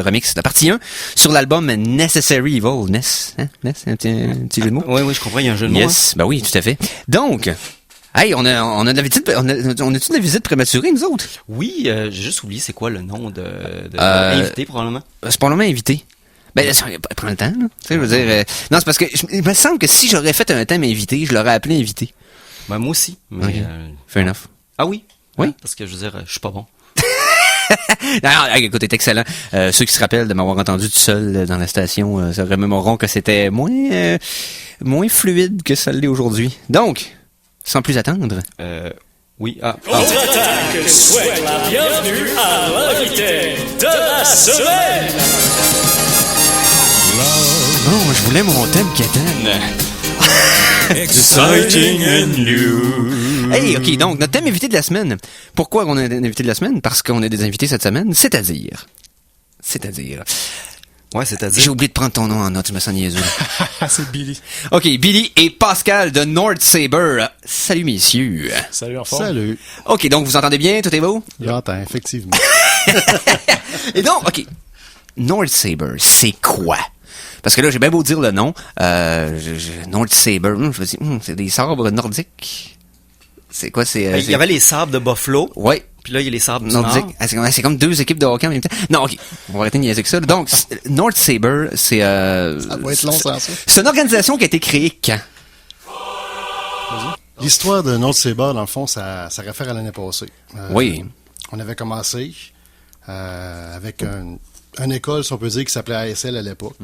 remix, la partie 1, sur l'album Necessary Evil. Ness, un petit jeu de mots? Oui, je comprends, il y a un jeu de mots. Yes, ben oui, tout à fait. Donc, hey, on a de la visite, on a-tu de la visite prématurée, nous autres? Oui, j'ai juste oublié c'est quoi le nom de invité, probablement. C'est probablement invité. Ben, ça prend le temps, là. Tu sais, je veux dire, non, c'est parce que, il me semble que si j'aurais fait un thème invité, je l'aurais appelé invité. Ben, moi aussi. Mais, Okay. Fair enough. Ah oui? Oui. Parce que, je veux dire, je suis pas bon. Non, écoute, c'est excellent. Ceux qui se rappellent de m'avoir entendu tout seul dans la station se remémoreront que c'était moins fluide que ça l'est aujourd'hui. Donc, sans plus attendre. Oui, Contre-attaque souhaite la bienvenue à l'invité de la semaine. Oh, je voulais mon thème, Katan. Exciting and new. Hey, ok, donc, notre thème invité de la semaine. Pourquoi on a un invité de la semaine? Parce qu'on a des invités cette semaine, c'est-à-dire... ouais, c'est-à-dire. J'ai oublié de prendre ton nom en note, je me sens niaiseux. C'est Billy. Ok, Billy et Pascal de Nord Saber. Salut, messieurs. Salut en forme. Salut. Ok, donc, vous entendez bien? Tout est beau? J'entends, effectivement. Et donc, ok. Nord Saber, c'est quoi? Parce que là, j'ai bien beau dire le nom. Nord Saber, je me dis, c'est des sabres nordiques. C'est quoi, c'est... Il y avait les sabres de Buffalo. Ouais. Puis là, il y a les sabres du Nordique. Nord. Ah, c'est comme deux équipes de hockey en même temps. Non, ok. On va arrêter de niaiser que ça. Donc, Nord Saber, c'est... Ça va être long sans ça. C'est une organisation qui a été créée quand? L'histoire de North Saber, dans le fond, ça réfère à l'année passée. Oui. On avait commencé avec une école, si on peut dire, qui s'appelait ASL à l'époque.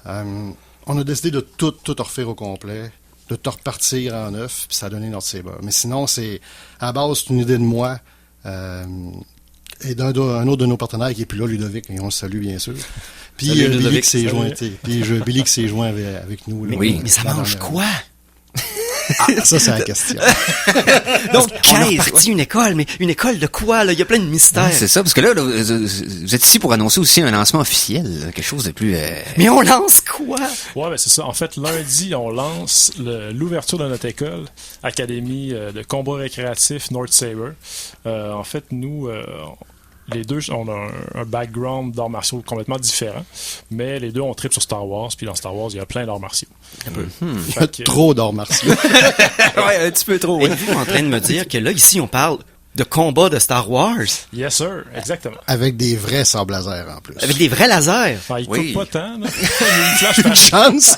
On a décidé de tout refaire au complet, de tout repartir en neuf, puis ça a donné North Saber. Mais sinon, à la base, c'est une idée de moi et d'un autre de nos partenaires qui est plus là, Ludovic, et on le salue, bien sûr. Puis Salut, Billy Ludovic. qui s'est Salut. joint, Billy qui s'est joint avec nous. Là, Oui. Mais ça mange quoi? Ça, c'est la question. Donc, On a reparti une école, mais une école de quoi, là? Il y a plein de mystères. c'est ça, parce que là, vous êtes ici pour annoncer aussi un lancement officiel, là, quelque chose de plus... Mais on lance quoi? Ouais, ben c'est ça. En fait, lundi, on lance l'ouverture de notre école, Académie de combat récréatif North Saber. En fait, nous, les deux, on a un background d'arts martiaux complètement différent, mais les deux, on tripe sur Star Wars, puis dans Star Wars, il y a plein d'arts martiaux. Il y a trop d'arts martiaux. ouais, un petit peu trop, Êtes-vous en train de me dire que là, ici, on parle de combat de Star Wars? Yes, sir, exactement. Avec des vrais sables laser en plus. Avec des vrais lasers? Enfin, il Oui. coûte pas tant, là. Il y a une flash par- Chance!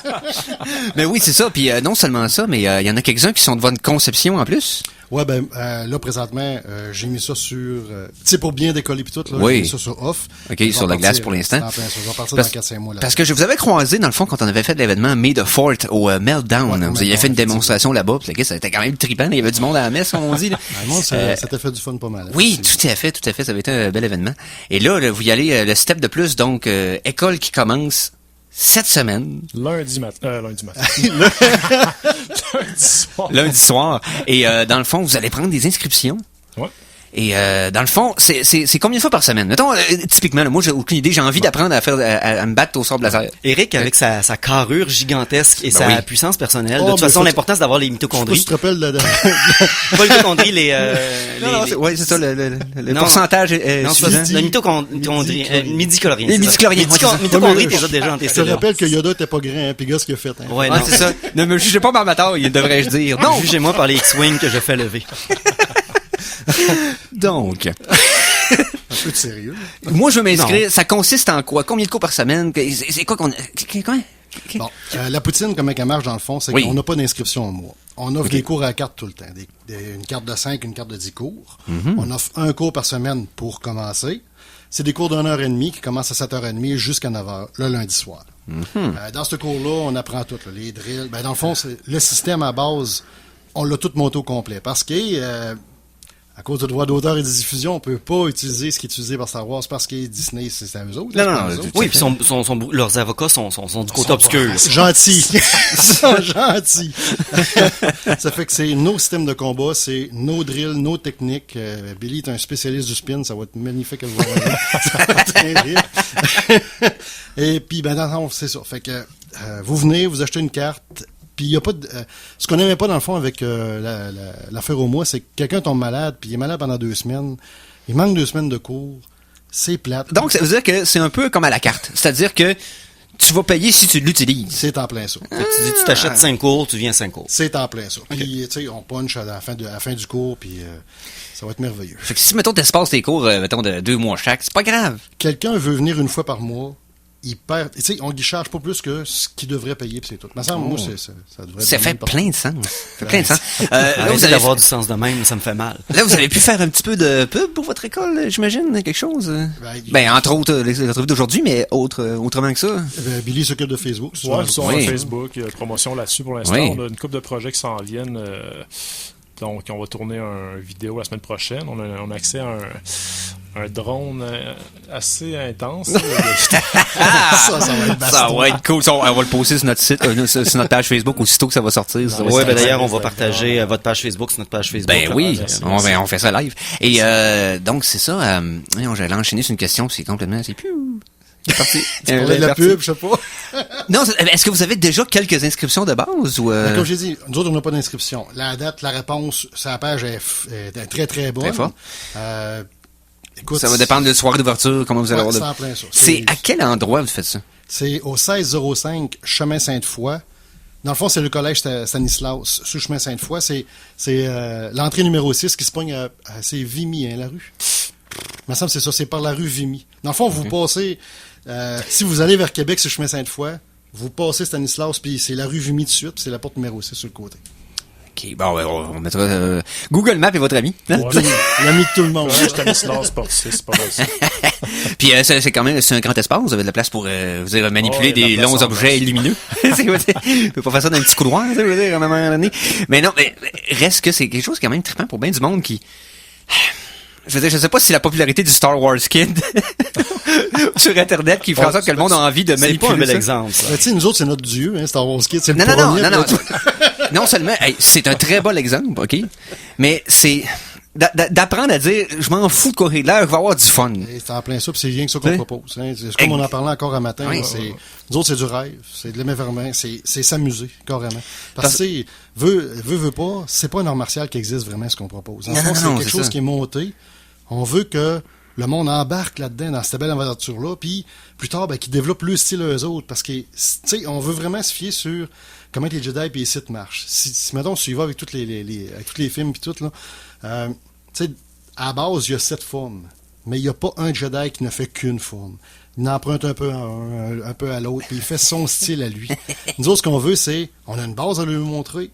Mais oui, c'est ça. Puis non seulement ça, mais il y en a quelques-uns qui sont de votre conception en plus. Ouais, là, présentement, j'ai mis ça sur... tu sais, pour bien décoller puis tout, là, Oui. j'ai mis ça sur off. OK, Je vais sur la glace partir, pour l'instant. c'est en plein ça. Je vais partir Parce- dans 4-5 mois. Là. Parce que je vous avais croisé, dans le fond, quand on avait fait l'événement Made of Fort au Meltdown. Ouais, vous aviez Meltdown, fait une démonstration là-bas. Puis ça était quand même trippant. Il y avait du monde à la messe, comme on dit. Là. Le monde, ça t'a fait du fun pas mal. Oui, effectivement. tout à fait. Ça avait été un bel événement. Et là, vous y allez le step de plus. Donc, école qui commence cette semaine, Lundi matin. Lundi soir. lundi soir. Et dans le fond, vous allez prendre des inscriptions. Ouais. Et dans le fond, c'est combien de fois par semaine? Mettons, typiquement, là, moi, j'ai aucune idée. J'ai envie d'apprendre à me battre au sort laser. Eric, avec sa carrure gigantesque et sa oui. puissance personnelle, de Oh, toute ben, façon, faut- l'important, c'est d'avoir les Je sais pas si mitochondries. tu te rappelles de... Pas les mitochondries, Ouais, c'est ça, le Non. pourcentage Non, c'est suffisant. pas la mitochondrie, midi-chloriens. Les c'est ça. midi-chloriens, ouais, c'est ça. Mitochondries, t'es déjà dans tes Je te cellules. rappelle que Yoda était pas grand, hein, puis gars, ce qu'il a fait. Hein. Ouais, Ouais, non. c'est ça. Ne me jugez pas par ma taille, devrais-je dire. Non, Donc, jugez-moi par les X-Wing que je fais lever. donc, Un peu de sérieux. moi, je veux m'inscrire. Ça consiste en quoi? Combien de cours par semaine? C'est quoi qu'on... Quoi? Bon, la poutine, comment elle marche dans le fond, c'est Oui. qu'on n'a pas d'inscription au mois. On offre des cours à la carte tout le temps. Une carte de 5, une carte de 10 cours. On offre un cours par semaine pour commencer. C'est des cours d'1h30 qui commencent à 7h30 jusqu'à 9h, le lundi soir. Dans ce cours-là, on apprend tout, là, les drills. Ben, dans le fond, le système à base, on l'a tout monté au complet. Parce que, à cause de droits d'auteur et de diffusion, on peut pas utiliser ce qui est utilisé par Star Wars parce que Disney, c'est à eux autres. Non, c'est non, pas non, eux autres. Oui, puis leurs avocats sont du côté obscur. Gentil. Ils sont gentils. Ça fait que c'est nos systèmes de combat, c'est nos drills, nos techniques. Billy est un spécialiste du spin, ça va être magnifique à le voir. Ça va très bien. Et puis, ben, dans le fond, c'est ça. Fait que vous venez, vous achetez une carte. Puis il y a pas de, ce qu'on n'aimait pas dans le fond avec l'affaire au mois, c'est que quelqu'un tombe malade, puis il est malade pendant 2 semaines, il manque 2 semaines de cours, c'est plate. Donc, ça veut dire que c'est un peu comme à la carte. C'est-à-dire que tu vas payer si tu l'utilises. C'est en plein ça. Fait que tu dis, tu t'achètes 5 cours, tu viens 5 cours. C'est en plein ça. Puis, tu sais, on punch à la fin du cours, puis ça va être merveilleux. Fait que si, mettons, t'espaces tes cours, mettons, de 2 mois chaque, c'est pas grave. Quelqu'un veut venir une fois par mois, il perd. Tu sais, on ne charge pas plus que ce qu'il devrait payer, puis c'est tout. Mais ça, moi, ça devrait Ça être fait même pas- plein de sens. Ça fait plein de sens. Là, vous Arrêtez avez, d'avoir du sens de même, ça me fait mal. là, vous avez pu faire un petit peu de pub pour votre école, j'imagine, quelque chose? Ben, entre autres, les entrevues d'aujourd'hui, mais autrement que ça. Billy s'occupe de Facebook. Ouais, sur Oui. Facebook, il y a une promotion là-dessus pour l'instant. Oui. On a une couple de projets qui s'en viennent. Donc, on va tourner une vidéo la semaine prochaine. On a accès à un drone assez intense. ça va être Ça baston. va être cool. Ça, on va le poster sur notre site, sur notre page Facebook aussitôt que ça va sortir. Ça va Ouais, être- ben d'ailleurs, on va Instagram. partager votre page Facebook sur notre page Facebook. Ben oui, merci, on fait ça live. Et donc c'est ça. J'allais enchaîner sur une question, c'est complètement, c'est plus. C'est parti. Tu parlais de la pub, je sais pas. Non, est-ce que vous avez déjà quelques inscriptions de base ou Comme j'ai dit, nous autres, on n'a pas d'inscription. La date, la réponse, sur la page est très, très bonne. Très fort. Écoute, ça va dépendre de la soirée d'ouverture, comment vous allez Ouais, avoir c'est en plein ça. C'est à quel endroit vous faites ça? C'est au 1605 Chemin Sainte-Foy. Dans le fond, c'est le collège Stanislas, sous Chemin Sainte-Foy. C'est l'entrée numéro 6 qui se pogne c'est Vimy, hein, la rue. Il me semble que c'est ça, c'est par la rue Vimy. Dans le fond, vous passez, si vous allez vers Québec sur Chemin Sainte-Foy, vous passez Stanislas, puis c'est la rue Vimy de suite, puis c'est la porte numéro 6 sur le côté. Ok, bon, ben, on mettra Google Maps est votre ami. Hein? Ouais. L'ami de tout le monde. Ouais, je Stanislas Sportif, c'est pas mal ça. Puis c'est quand même c'est un grand espace, vous avez de la place pour vous dire, manipuler Ouais, il y a de des la place longs en objets masse. lumineux. Vous peut pas faire ça dans un petit couloir, ça, je veux dire, à un moment donné. Mais non, mais reste que c'est quelque chose qui est quand même trippant pour bien du monde qui. Je veux dire, je sais pas si la popularité du Star Wars Kid sur Internet qui fait en sorte que le monde a envie de C'est pas un manipuler bel ça. exemple, ça. Tu sais, nous autres, c'est notre dieu, hein, Star Wars Kids. C'est le Non, premier. non. puis Non seulement, hey, c'est un très bon exemple, OK? Mais c'est d'apprendre à dire, je m'en fous de courir de l'air, je vais avoir du fun. Et c'est en plein ça, puis c'est rien que ça qu'on Oui. propose. Hein. C'est comme on en parlait encore un matin. Oui. C'est, nous autres, c'est du rêve, c'est de l'aimer vraiment, c'est s'amuser, carrément. Parce que, tu sais, veut pas, c'est pas un art martial qui existe vraiment, ce qu'on propose. En Non, fond, non, c'est non, quelque c'est chose ça. qui est monté. On veut que le monde embarque là-dedans, dans cette belle aventure-là, puis plus tard, ben, qu'ils développent le style eux autres. Parce que, tu sais, on veut vraiment se fier sur comment les Jedi et les Sith marchent. Si mettons, tu y vas avec tous les films puis tout, là, tu sais, à la base, il y a 7 formes. Mais il n'y a pas un Jedi qui ne fait qu'une forme. Il emprunte un peu à un, un peu à l'autre, puis il fait son style à lui. Nous autres, ce qu'on veut, c'est, on a une base à lui montrer.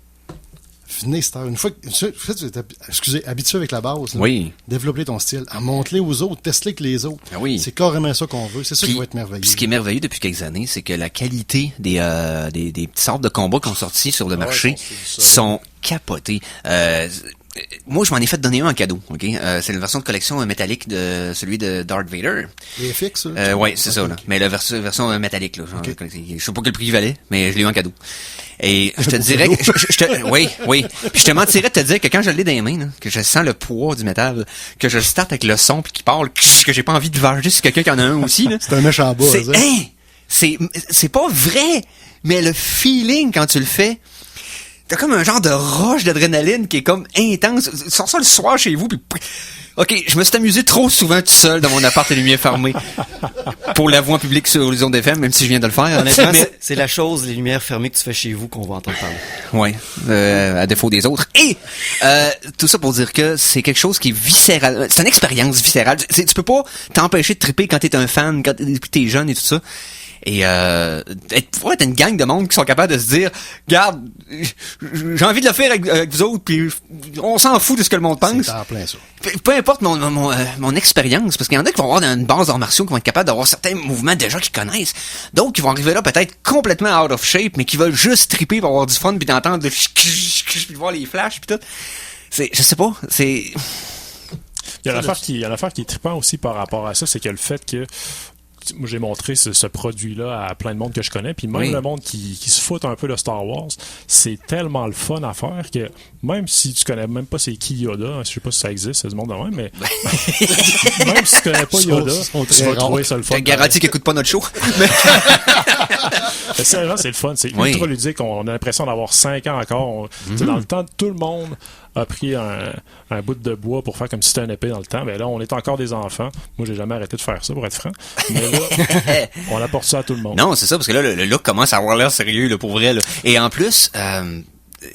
Venez, Star. Une fois que tu es habitué avec la base, là, Oui. développer ton style, à montre-les aux autres, teste-les avec les autres. Ah oui. C'est carrément ça qu'on veut. C'est ça qui Puis- va être merveilleux. puis ce qui est merveilleux depuis quelques années, c'est que la qualité des petits sortes de combats qui ont sorti sur le marché sont capotés. Moi, je m'en ai fait donner un en cadeau. Ok, c'est la version de collection métallique de celui de Darth Vader. Les FX, là? Ouais, c'est ça. Là. Mais la version métallique. Là, genre, je sais pas quel prix il valait, mais je l'ai eu en cadeau. Et je te dirais que oui. Puis je te mentirais de te dire que quand je l'ai dans les mains, là, que je sens le poids du métal, que je le starte avec le son puis qu'il parle, que j'ai pas envie de varger sur quelqu'un qui en a un aussi. Là. C'est un méchant bas, C'est, ça. hein, c'est pas vrai, mais le feeling quand tu le fais, t'as comme un genre de rush d'adrénaline qui est comme intense. Tu sors ça le soir chez vous, puis OK, je me suis amusé trop souvent tout seul dans mon appart à lumière fermée pour la voix en public sur les ondes FM, même si je viens de le faire. Honnêtement, Mais- c'est la chose, les lumières fermées que tu fais chez vous qu'on va entendre parler. Ouais, à défaut des autres. Et tout ça pour dire que c'est quelque chose qui est viscéral. C'est une expérience viscérale. Tu peux pas t'empêcher de triper quand t'es un fan, quand t'es jeune et tout ça. Et pouvoir être une gang de monde qui sont capables de se dire, regarde, j'ai envie de le faire avec vous autres, puis on s'en fout de ce que le monde pense. C'est en plein ça. Peu importe mon expérience, parce qu'il y en a qui vont avoir une base d'arts martiaux, qui vont être capables d'avoir certains mouvements déjà qu'ils connaissent. D'autres qui vont arriver là peut-être complètement out of shape, mais qui veulent juste triper pour avoir du fun, puis d'entendre le puis voir les flashs, puis tout. Je sais pas, c'est... Il y a une affaire qui est trippant aussi par rapport à ça, c'est que le fait que moi, j'ai montré ce produit-là à plein de monde que je connais, puis même Oui. le monde qui se fout un peu de Star Wars, c'est tellement le fun à faire que même si tu connais même pas c'est qui Yoda, je sais pas si ça existe, c'est du monde de même, mais même si tu connais pas Yoda, sont tu très vas rares. trouver ça le fun. T'as garanti qu'il écoute pas notre show. Sérieusement, c'est le fun. C'est Oui. ultra ludique. On a l'impression d'avoir 5 ans encore. Tu sais, dans le temps, tout le monde a pris un bout de bois pour faire comme si c'était un épée dans le temps. Mais là, on est encore des enfants. Moi, j'ai jamais arrêté de faire ça, pour être franc. Mais là, on apporte ça à tout le monde. Non, c'est ça, parce que là, le look commence à avoir l'air sérieux, là, pour vrai, là. Et en plus,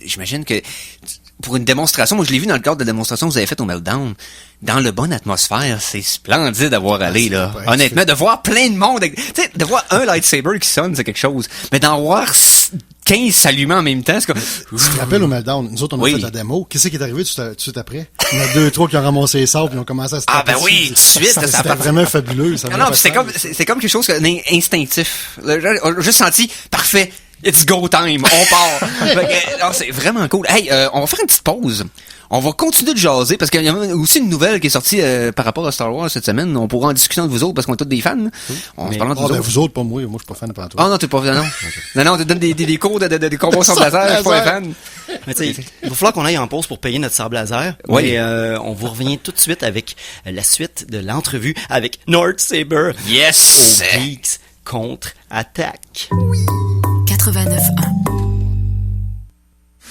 j'imagine que pour une démonstration, moi je l'ai vu dans le cadre de la démonstration que vous avez faite au Meltdown, dans le bonne atmosphère, c'est splendide d'avoir allé, là. ouais, Honnêtement, de voir plein de monde, tu sais, de voir un lightsaber qui sonne, c'est quelque chose. Mais d'en voir 15 s'allumer en même temps, c'est comme... Tu te rappelles au Meltdown, nous autres, on a Oui. fait la démo. Qu'est-ce qui est arrivé tout de suite après? Il y en a 2-3 qui ont ramassé les sabres et ont commencé à se Ah, taper ben oui, dessus. tout de suite, ça C'était part- vraiment fabuleux. Ça Non, non, c'est comme quelque chose instinctif. On a juste senti, parfait, it's go time, on part. Fait que, non, c'est vraiment cool. Hey, on va faire une petite pause. On va continuer de jaser parce qu'il y a aussi une nouvelle qui est sortie par rapport à Star Wars cette semaine. On pourra en discuter entre vous autres parce qu'on est tous des fans. On se parle entre Ah, vous ben autres. vous autres, pas moi. Moi, je suis pas fan de pantoute. Ah non, t'es pas non. Non, non, tu donnes des cours de combat sans laser, je suis pas un fan. Mais tu sais, il va falloir qu'on aille en pause pour payer notre sable laser. Oui. Mais on vous revient tout de suite avec la suite de l'entrevue avec North Saber. Yes! Au Geeks contre-attaque. 89.1.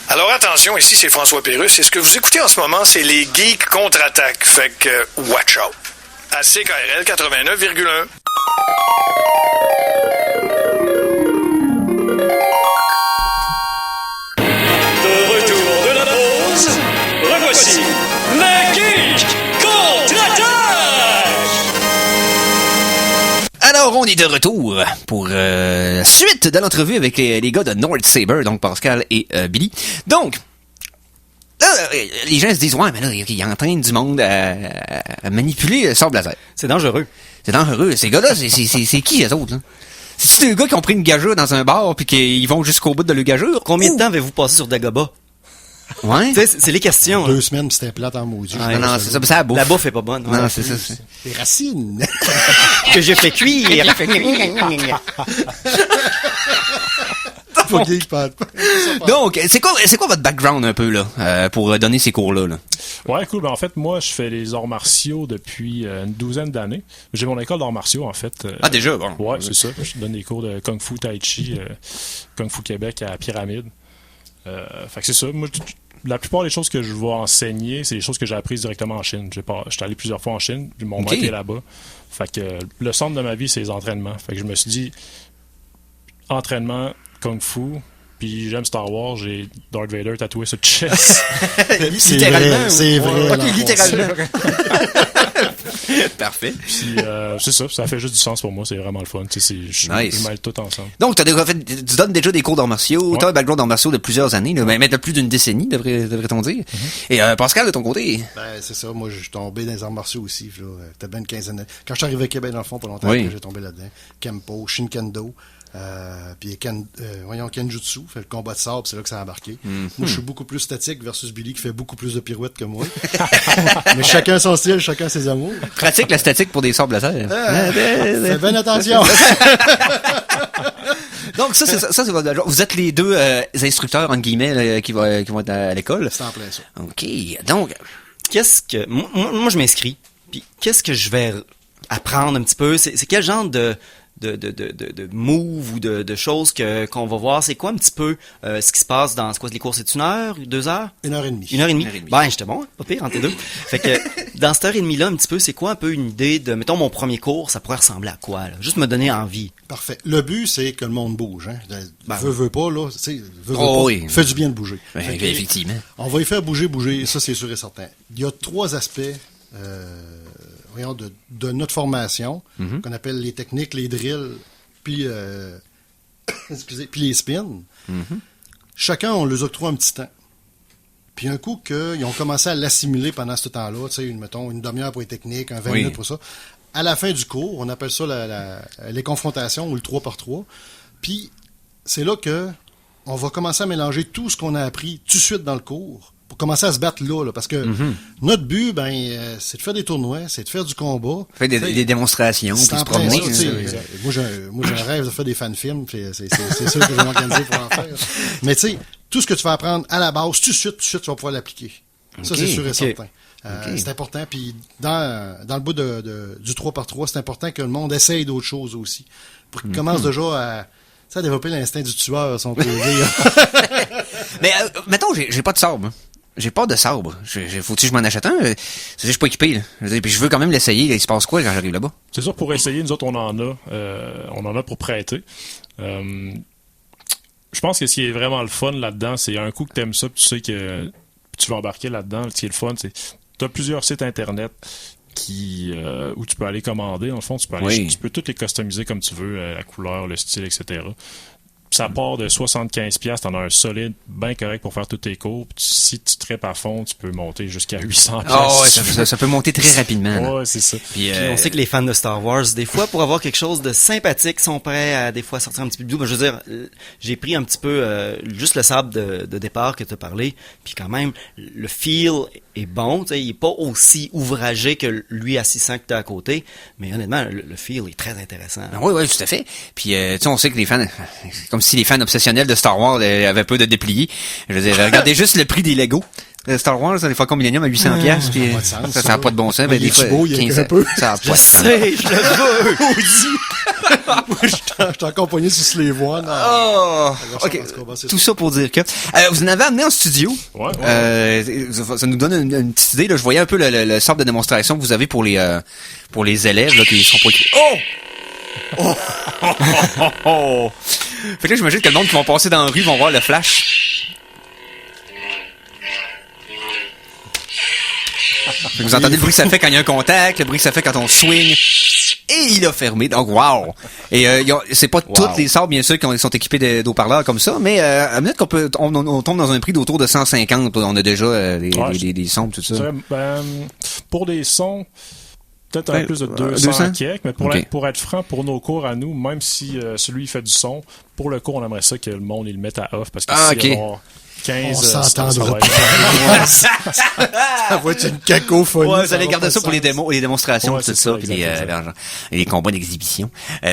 Alors attention, ici c'est François Pérusse et ce que vous écoutez en ce moment, c'est les Geeks contre-attaque. Fait que, watch out. À CKRL 89,1. De retour de la pause, revoici les Geeks contre-attaque! Alors, on est de retour pour la suite de l'entrevue avec les gars de North Saber, donc Pascal et Billy. Donc, là, les gens se disent, ouais, mais là, il entraîne du monde à manipuler le sable laser. C'est dangereux. C'est dangereux. Ces gars-là, c'est qui, les autres, là? C'est-tu des gars qui ont pris une gageure dans un bar puis qu'ils vont jusqu'au bout de le gageure? Combien de temps avez-vous passé sur Dagobah? Ouais? Tu sais, c'est les questions. hein. 2 semaines, c'était plate en maudit. Ouais, Non, non, c'est ça, ça bouffe. La bouffe est pas bonne. Non, ouais. c'est ça. c'est- Les racines. Que j'ai fait cuire. Pas gay, pas. Donc, c'est quoi votre background un peu, là, pour donner ces cours-là, là? Ouais, cool. Ben, en fait, moi, je fais les arts martiaux depuis une douzaine d'années. J'ai mon école d'arts martiaux, en fait. Ah, déjà, bon. Ouais, c'est ça. Je donne des cours de Kung Fu Tai Chi, Kung Fu Québec à Pyramide. Fait que c'est ça. Moi, la plupart des choses que je vais enseigner, c'est des choses que j'ai apprises directement en Chine. J'étais allé plusieurs fois en Chine. Mon Ok. maître est là-bas. Fait que le centre de ma vie, c'est les entraînements. Fait que je me suis dit, entraînement, Kung Fu, puis j'aime Star Wars, j'ai Darth Vader tatoué sur le chest. C'est Littéralement, vrai, c'est vrai. Ok, là. littéralement. Parfait. Puis c'est ça fait juste du sens pour moi, c'est vraiment le fun. Tu sais, Nice. je mêle tout ensemble. Donc, tu donnes déjà des cours d'arts martiaux, Ouais. t'as un background d'arts martiaux de plusieurs années, là, mais de plus d'une décennie, devrait-on dire. Et Pascal, de ton côté? Ben, c'est ça. Moi, je suis tombé dans les arts martiaux aussi. Là, peut-être bien une quinzaine d'années. Quand je suis arrivé à Québec, dans le fond, pas longtemps Oui. après, j'ai tombé là-dedans. Kempo, Shinkendo, puis Kenjutsu, fait le combat de sable, c'est là que ça a embarqué. Moi, je suis beaucoup plus statique versus Billy qui fait beaucoup plus de pirouettes que moi. Mais chacun son style, chacun ses amours. Pratique la statique pour des sables laser. Fais bien attention. Donc, ça, c'est votre background. Vous êtes les deux instructeurs, entre guillemets, là, qui vont être à l'école. C'est en plein ça. OK. Donc, Qu'est-ce que... Moi, je m'inscris. Puis, qu'est-ce que je vais apprendre un petit peu? C'est quel genre de move ou de choses qu'on va voir? C'est quoi un petit peu ce qui se passe dans... C'est quoi, les cours? C'est 1 heure? 2 heures? 1h30. 1h30. Une heure et demie. Ben, j'étais bon, hein, pas pire entre les deux. Fait que, dans cette heure et demie-là, un petit peu, c'est quoi un peu une idée de, mettons, mon premier cours, ça pourrait ressembler à quoi, là? Juste me donner envie. Parfait. Le but, c'est que le monde bouge. Hein. Ben, Veux pas, là. Tu sais, veux Oh pas. oui. Fait du bien de bouger. ben, Fait que effectivement. on va y faire bouger, ça, c'est sûr et certain. Il y a 3 aspects de notre formation qu'on appelle les techniques, les drills, puis puis les spins. Chacun, on les octroie un petit temps. Puis un coup qu'ils ont commencé à l'assimiler pendant ce temps-là, tu sais, mettons une demi-heure pour les techniques, un 20 Oui. minutes pour ça. À la fin du cours, on appelle ça les confrontations ou le 3x3. Puis c'est là que on va commencer à mélanger tout ce qu'on a appris tout de suite dans le cours pour commencer à se battre là, parce que notre but, c'est de faire des tournois, c'est de faire du combat. Fait des démonstrations, puis se promener. Moi, j'ai un rêve de faire des fan-films, c'est sûr que je vais m'organiser pour en faire. Mais tu sais, tout ce que tu vas apprendre à la base, tout de suite, tu vas pouvoir l'appliquer. Ça, c'est sûr et certain. C'est important. Puis dans le bout du 3x3, c'est important que le monde essaye d'autres choses aussi. Pour qu'il commence déjà à développer l'instinct du tueur, si on peut dire. Mais mettons, j'ai pas de sabre. J'ai pas de sabre. Faut-tu que je m'en achète un? Je suis pas équipé, là. Puis je veux quand même l'essayer. Il se passe quoi quand j'arrive là-bas? C'est sûr, pour essayer, nous autres, on en a pour prêter. Je pense que ce qui est vraiment le fun là-dedans, c'est un coup que t'aimes ça, puis tu sais que tu vas embarquer là-dedans. Ce qui est le fun, c'est t'as plusieurs sites internet où tu peux aller commander. Dans le fond, tu peux tout les customiser comme tu veux, la couleur, le style, etc. Ça part de 75$, t'en as un solide, bien correct pour faire tous tes cours. Puis si tu traites à fond, tu peux monter jusqu'à 800$. Oh, ouais, ça peut monter très rapidement. Ouais, c'est ça. Puis on sait que les fans de Star Wars, des fois, pour avoir quelque chose de sympathique, sont prêts à des fois sortir un petit peu du doux. Mais je veux dire, j'ai pris un petit peu juste le sabre de départ que tu as parlé. Puis quand même, le feel est bon. Il est pas aussi ouvragé que lui à 600 que tu as à côté. Mais honnêtement, le feel est très intéressant. Oui, tout à fait. Puis on sait que les fans... Comme si les fans obsessionnels de Star Wars avaient peu de dépliés. Je veux dire, regardez juste le prix des Legos. Star Wars, des Falcon Millennium à 800$, puis ça n'a pas de bon sens. Des fois, 15 peu. Ça a pas de sens. Je le veux. Moi, je t'ai accompagné sur Slave One. OK. Tout ça pour dire que... vous en avez amené en studio. Ouais. Ça nous donne une petite idée. Là. Je voyais un peu le sort de démonstration que vous avez pour les élèves là, qui sont pas... Fait que là, j'imagine que le monde qui vont passer dans la rue vont voir le flash. Vous entendez le bruit que ça fait quand il y a un contact, le bruit que ça fait quand on swing. Et il a fermé. Donc, wow! Et c'est pas toutes les sabres, bien sûr, qui sont équipés d'eau-parleurs comme ça, mais à minute on tombe dans un prix d'autour de 150. On a déjà des sons, tout ça. Pour des sons... Peut-être un peu plus de 200 kek, mais pour être franc, pour nos cours à nous, même si celui fait du son, pour le cours, on aimerait ça que le monde il le mette à off, parce que s'il y a 15... On s'entendra pas. Ça va être une cacophonie. Ouais, vous allez garder ça pour les démonstrations, tout ça, puis les combats d'exhibition.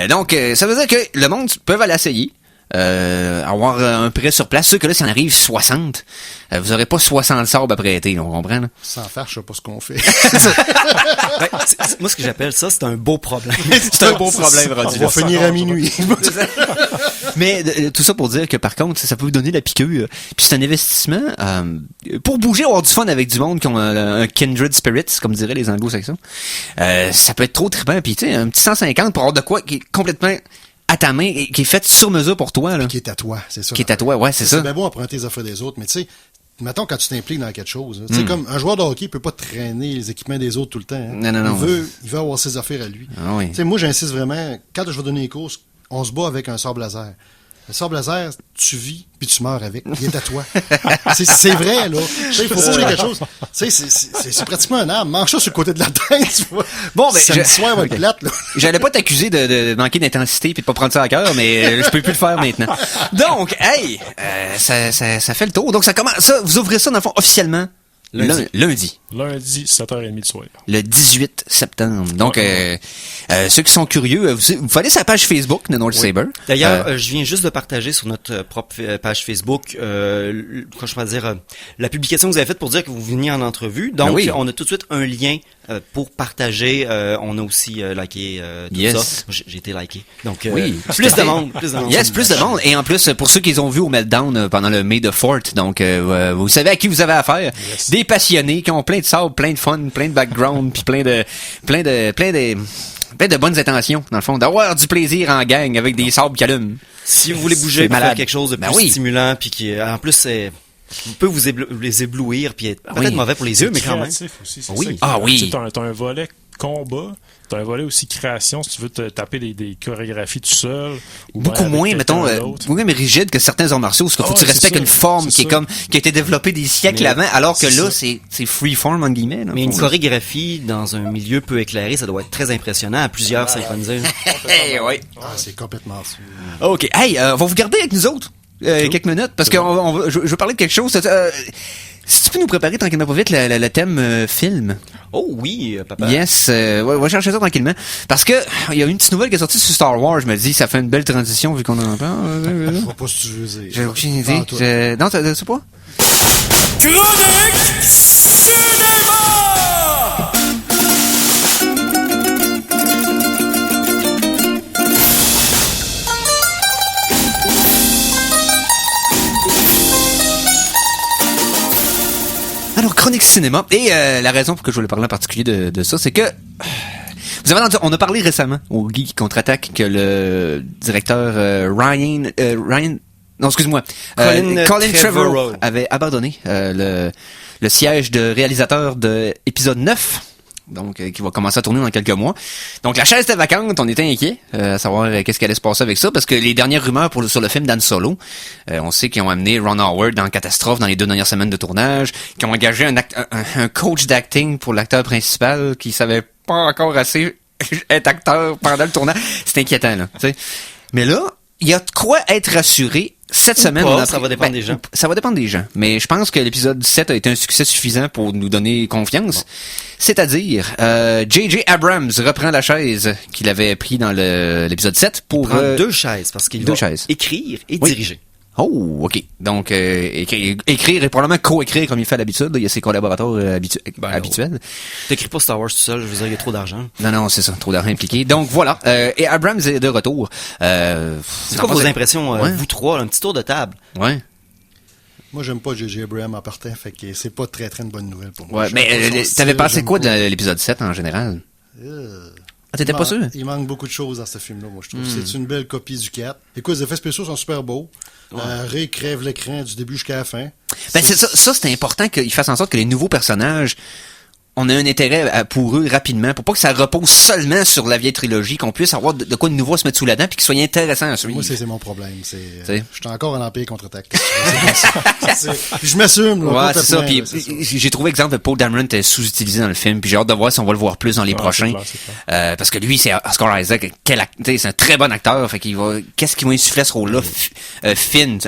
Donc, ça veut dire que le monde peut aller essayer. Avoir un prêt sur place. Ceux que là, s'il en arrive 60, vous aurez pas 60 sabres à prêter, on comprend, là? Sans faire, je sais pas ce qu'on fait. Moi, ce que j'appelle ça, c'est un beau problème. C'est un beau problème, Roddy. On va finir à minuit. Mais tout ça pour dire que, par contre, ça peut vous donner la piqûre. Puis c'est un investissement pour bouger, avoir du fun avec du monde qui ont un kindred spirits, comme diraient les anglo-saxons. Ça peut être trop trippant. Puis tu sais, un petit 150 pour avoir de quoi qui est complètement... à ta main, qui est faite sur mesure pour toi, là. Qui est à toi, c'est ça. Qui est à toi, ouais, c'est ça. C'est bien beau emprunter les affaires des autres, mais tu sais, mettons quand tu t'impliques dans quelque chose, tu sais, comme un joueur de hockey peut pas traîner les équipements des autres tout le temps. Hein. Non. Il veut avoir ses affaires à lui. Ah, oui. Tu sais, moi, j'insiste vraiment, quand je vais donner les courses, on se bat avec un sabre laser. Le sabre laser, tu vis puis tu meurs avec. Il est à toi. C'est vrai, là. Il faut bouger quelque chose. C'est pratiquement un arme. Mange ça sur le côté de la tête, tu vois. Bon, ben, ça soir va être plate, là. J'allais pas t'accuser de manquer d'intensité puis de pas prendre ça à cœur, mais je peux plus le faire maintenant. Donc, hey, ça fait le tour. Donc, ça commence, vous ouvrez ça, dans le fond, officiellement. Lundi. Lundi, 7h30 du soir. Le 18 septembre. Donc, ceux qui sont curieux, vous allez sur la page Facebook de North Saber. D'ailleurs, je viens juste de partager sur notre propre page Facebook, quand je peux dire, la publication que vous avez faite pour dire que vous veniez en entrevue. Donc, on a tout de suite un lien pour partager. On a aussi liké tout ça. J'ai été liké. Donc, plus de monde. Yes, plus de monde. Et en plus, pour ceux qui ont vu au Meltdown pendant le May the 4th, donc vous savez à qui vous avez affaire. Yes. Des passionnés qui ont plein de sable, plein de fun, plein de background, puis plein de bonnes intentions, dans le fond, d'avoir du plaisir en gang avec des sables qui allument. Si vous voulez bouger pour faire quelque chose de plus stimulant, puis qui, en plus, peut vous les éblouir, puis être peut-être mauvais pour les yeux, mais quand même. Aussi, oui. T'as un volet combat, t'as un volet aussi création, si tu veux te taper des chorégraphies tout seul. Beaucoup moins, mettons, beaucoup moins rigide que certains arts martiaux, parce qu'il faut que tu respectes une forme qui a été développée des siècles avant, alors que là, c'est freeform, en guillemets. Mais une chorégraphie dans un milieu peu éclairé, ça doit être très impressionnant à plusieurs synchronisés. Oui. C'est complètement sûr. OK. Hey, on va vous garder avec nous autres quelques minutes, parce que je veux parler de quelque chose. Si tu peux nous préparer tranquillement pas vite le thème film. Oh oui, papa. Yes, on va chercher ça tranquillement. Parce que il y a une petite nouvelle qui est sortie sur Star Wars, je me dis, ça fait une belle transition vu qu'on en parle. Je vois pas ce que tu veux dire. J'ai aucune idée. Ah, toi. Non, tu sais pas? Chronique Cinéma! Alors, chronique cinéma. Et la raison pour que je voulais parler en particulier de ça, c'est que vous avez entendu, on a parlé récemment au Geek Contre-Attaque que le directeur Ryan, non, excuse-moi, Colin Trevorrow avait abandonné le siège de réalisateur de épisode 9. Donc, qui va commencer à tourner dans quelques mois. Donc, la chaise était vacante, on était inquiets à savoir qu'est-ce qui allait se passer avec ça, parce que les dernières rumeurs sur le film d'Han Solo, on sait qu'ils ont amené Ron Howard dans Catastrophe dans les 2 dernières semaines de tournage, qu'ils ont engagé un coach d'acting pour l'acteur principal qui savait pas encore assez être acteur pendant le tournage. C'est inquiétant, là, tu sais. Mais là, il y a de quoi être rassuré. Cette semaine, ça va dépendre des gens. Ça va dépendre des gens. Mais je pense que l'épisode 7 a été un succès suffisant pour nous donner confiance. Bon. C'est-à-dire, J.J. Abrams reprend la chaise qu'il avait pris dans l'épisode 7 pour... deux chaises, parce qu'il va écrire et diriger. Oh, OK. Donc, écrire et probablement co-écrire comme il fait à l'habitude. Il y a ses collaborateurs habituels. T'écris pas Star Wars tout seul, je veux dire, il y a trop d'argent. Non, c'est ça, trop d'argent impliqué. Donc, voilà. Et Abrams est de retour. C'est quoi vos impressions, vous trois, un petit tour de table? Ouais. Moi, j'aime pas J.J. Abrams en partant, fait que c'est pas très une bonne nouvelle pour moi. Ouais, mais t'avais pensé quoi de l'épisode 7 en général? T'étais pas sûr? Il manque beaucoup de choses dans ce film-là, moi, je trouve. C'est une belle copie du 4. Écoute, les effets spéciaux sont super beaux. Ray crève l'écran du début jusqu'à la fin. Ben, ça, c'est important qu'il fasse en sorte que les nouveaux personnages, on a un intérêt pour eux rapidement, pour pas que ça repose seulement sur la vieille trilogie, qu'on puisse avoir de quoi de nouveau à se mettre sous la dent puis qu'il soit intéressant à suivre. Moi, c'est mon problème. Je suis encore en Empire contre-attaque. Je m'assume. Ouais, c'est ça. Puis j'ai trouvé exemple que Paul Dameron était sous-utilisé dans le film, puis j'ai hâte de voir si on va le voir plus dans les prochains. C'est clair. Parce que lui, c'est Oscar Isaac, c'est un très bon acteur, fait qu'il va, qu'est-ce qu'il va insuffler à ce rôle-là? Finn.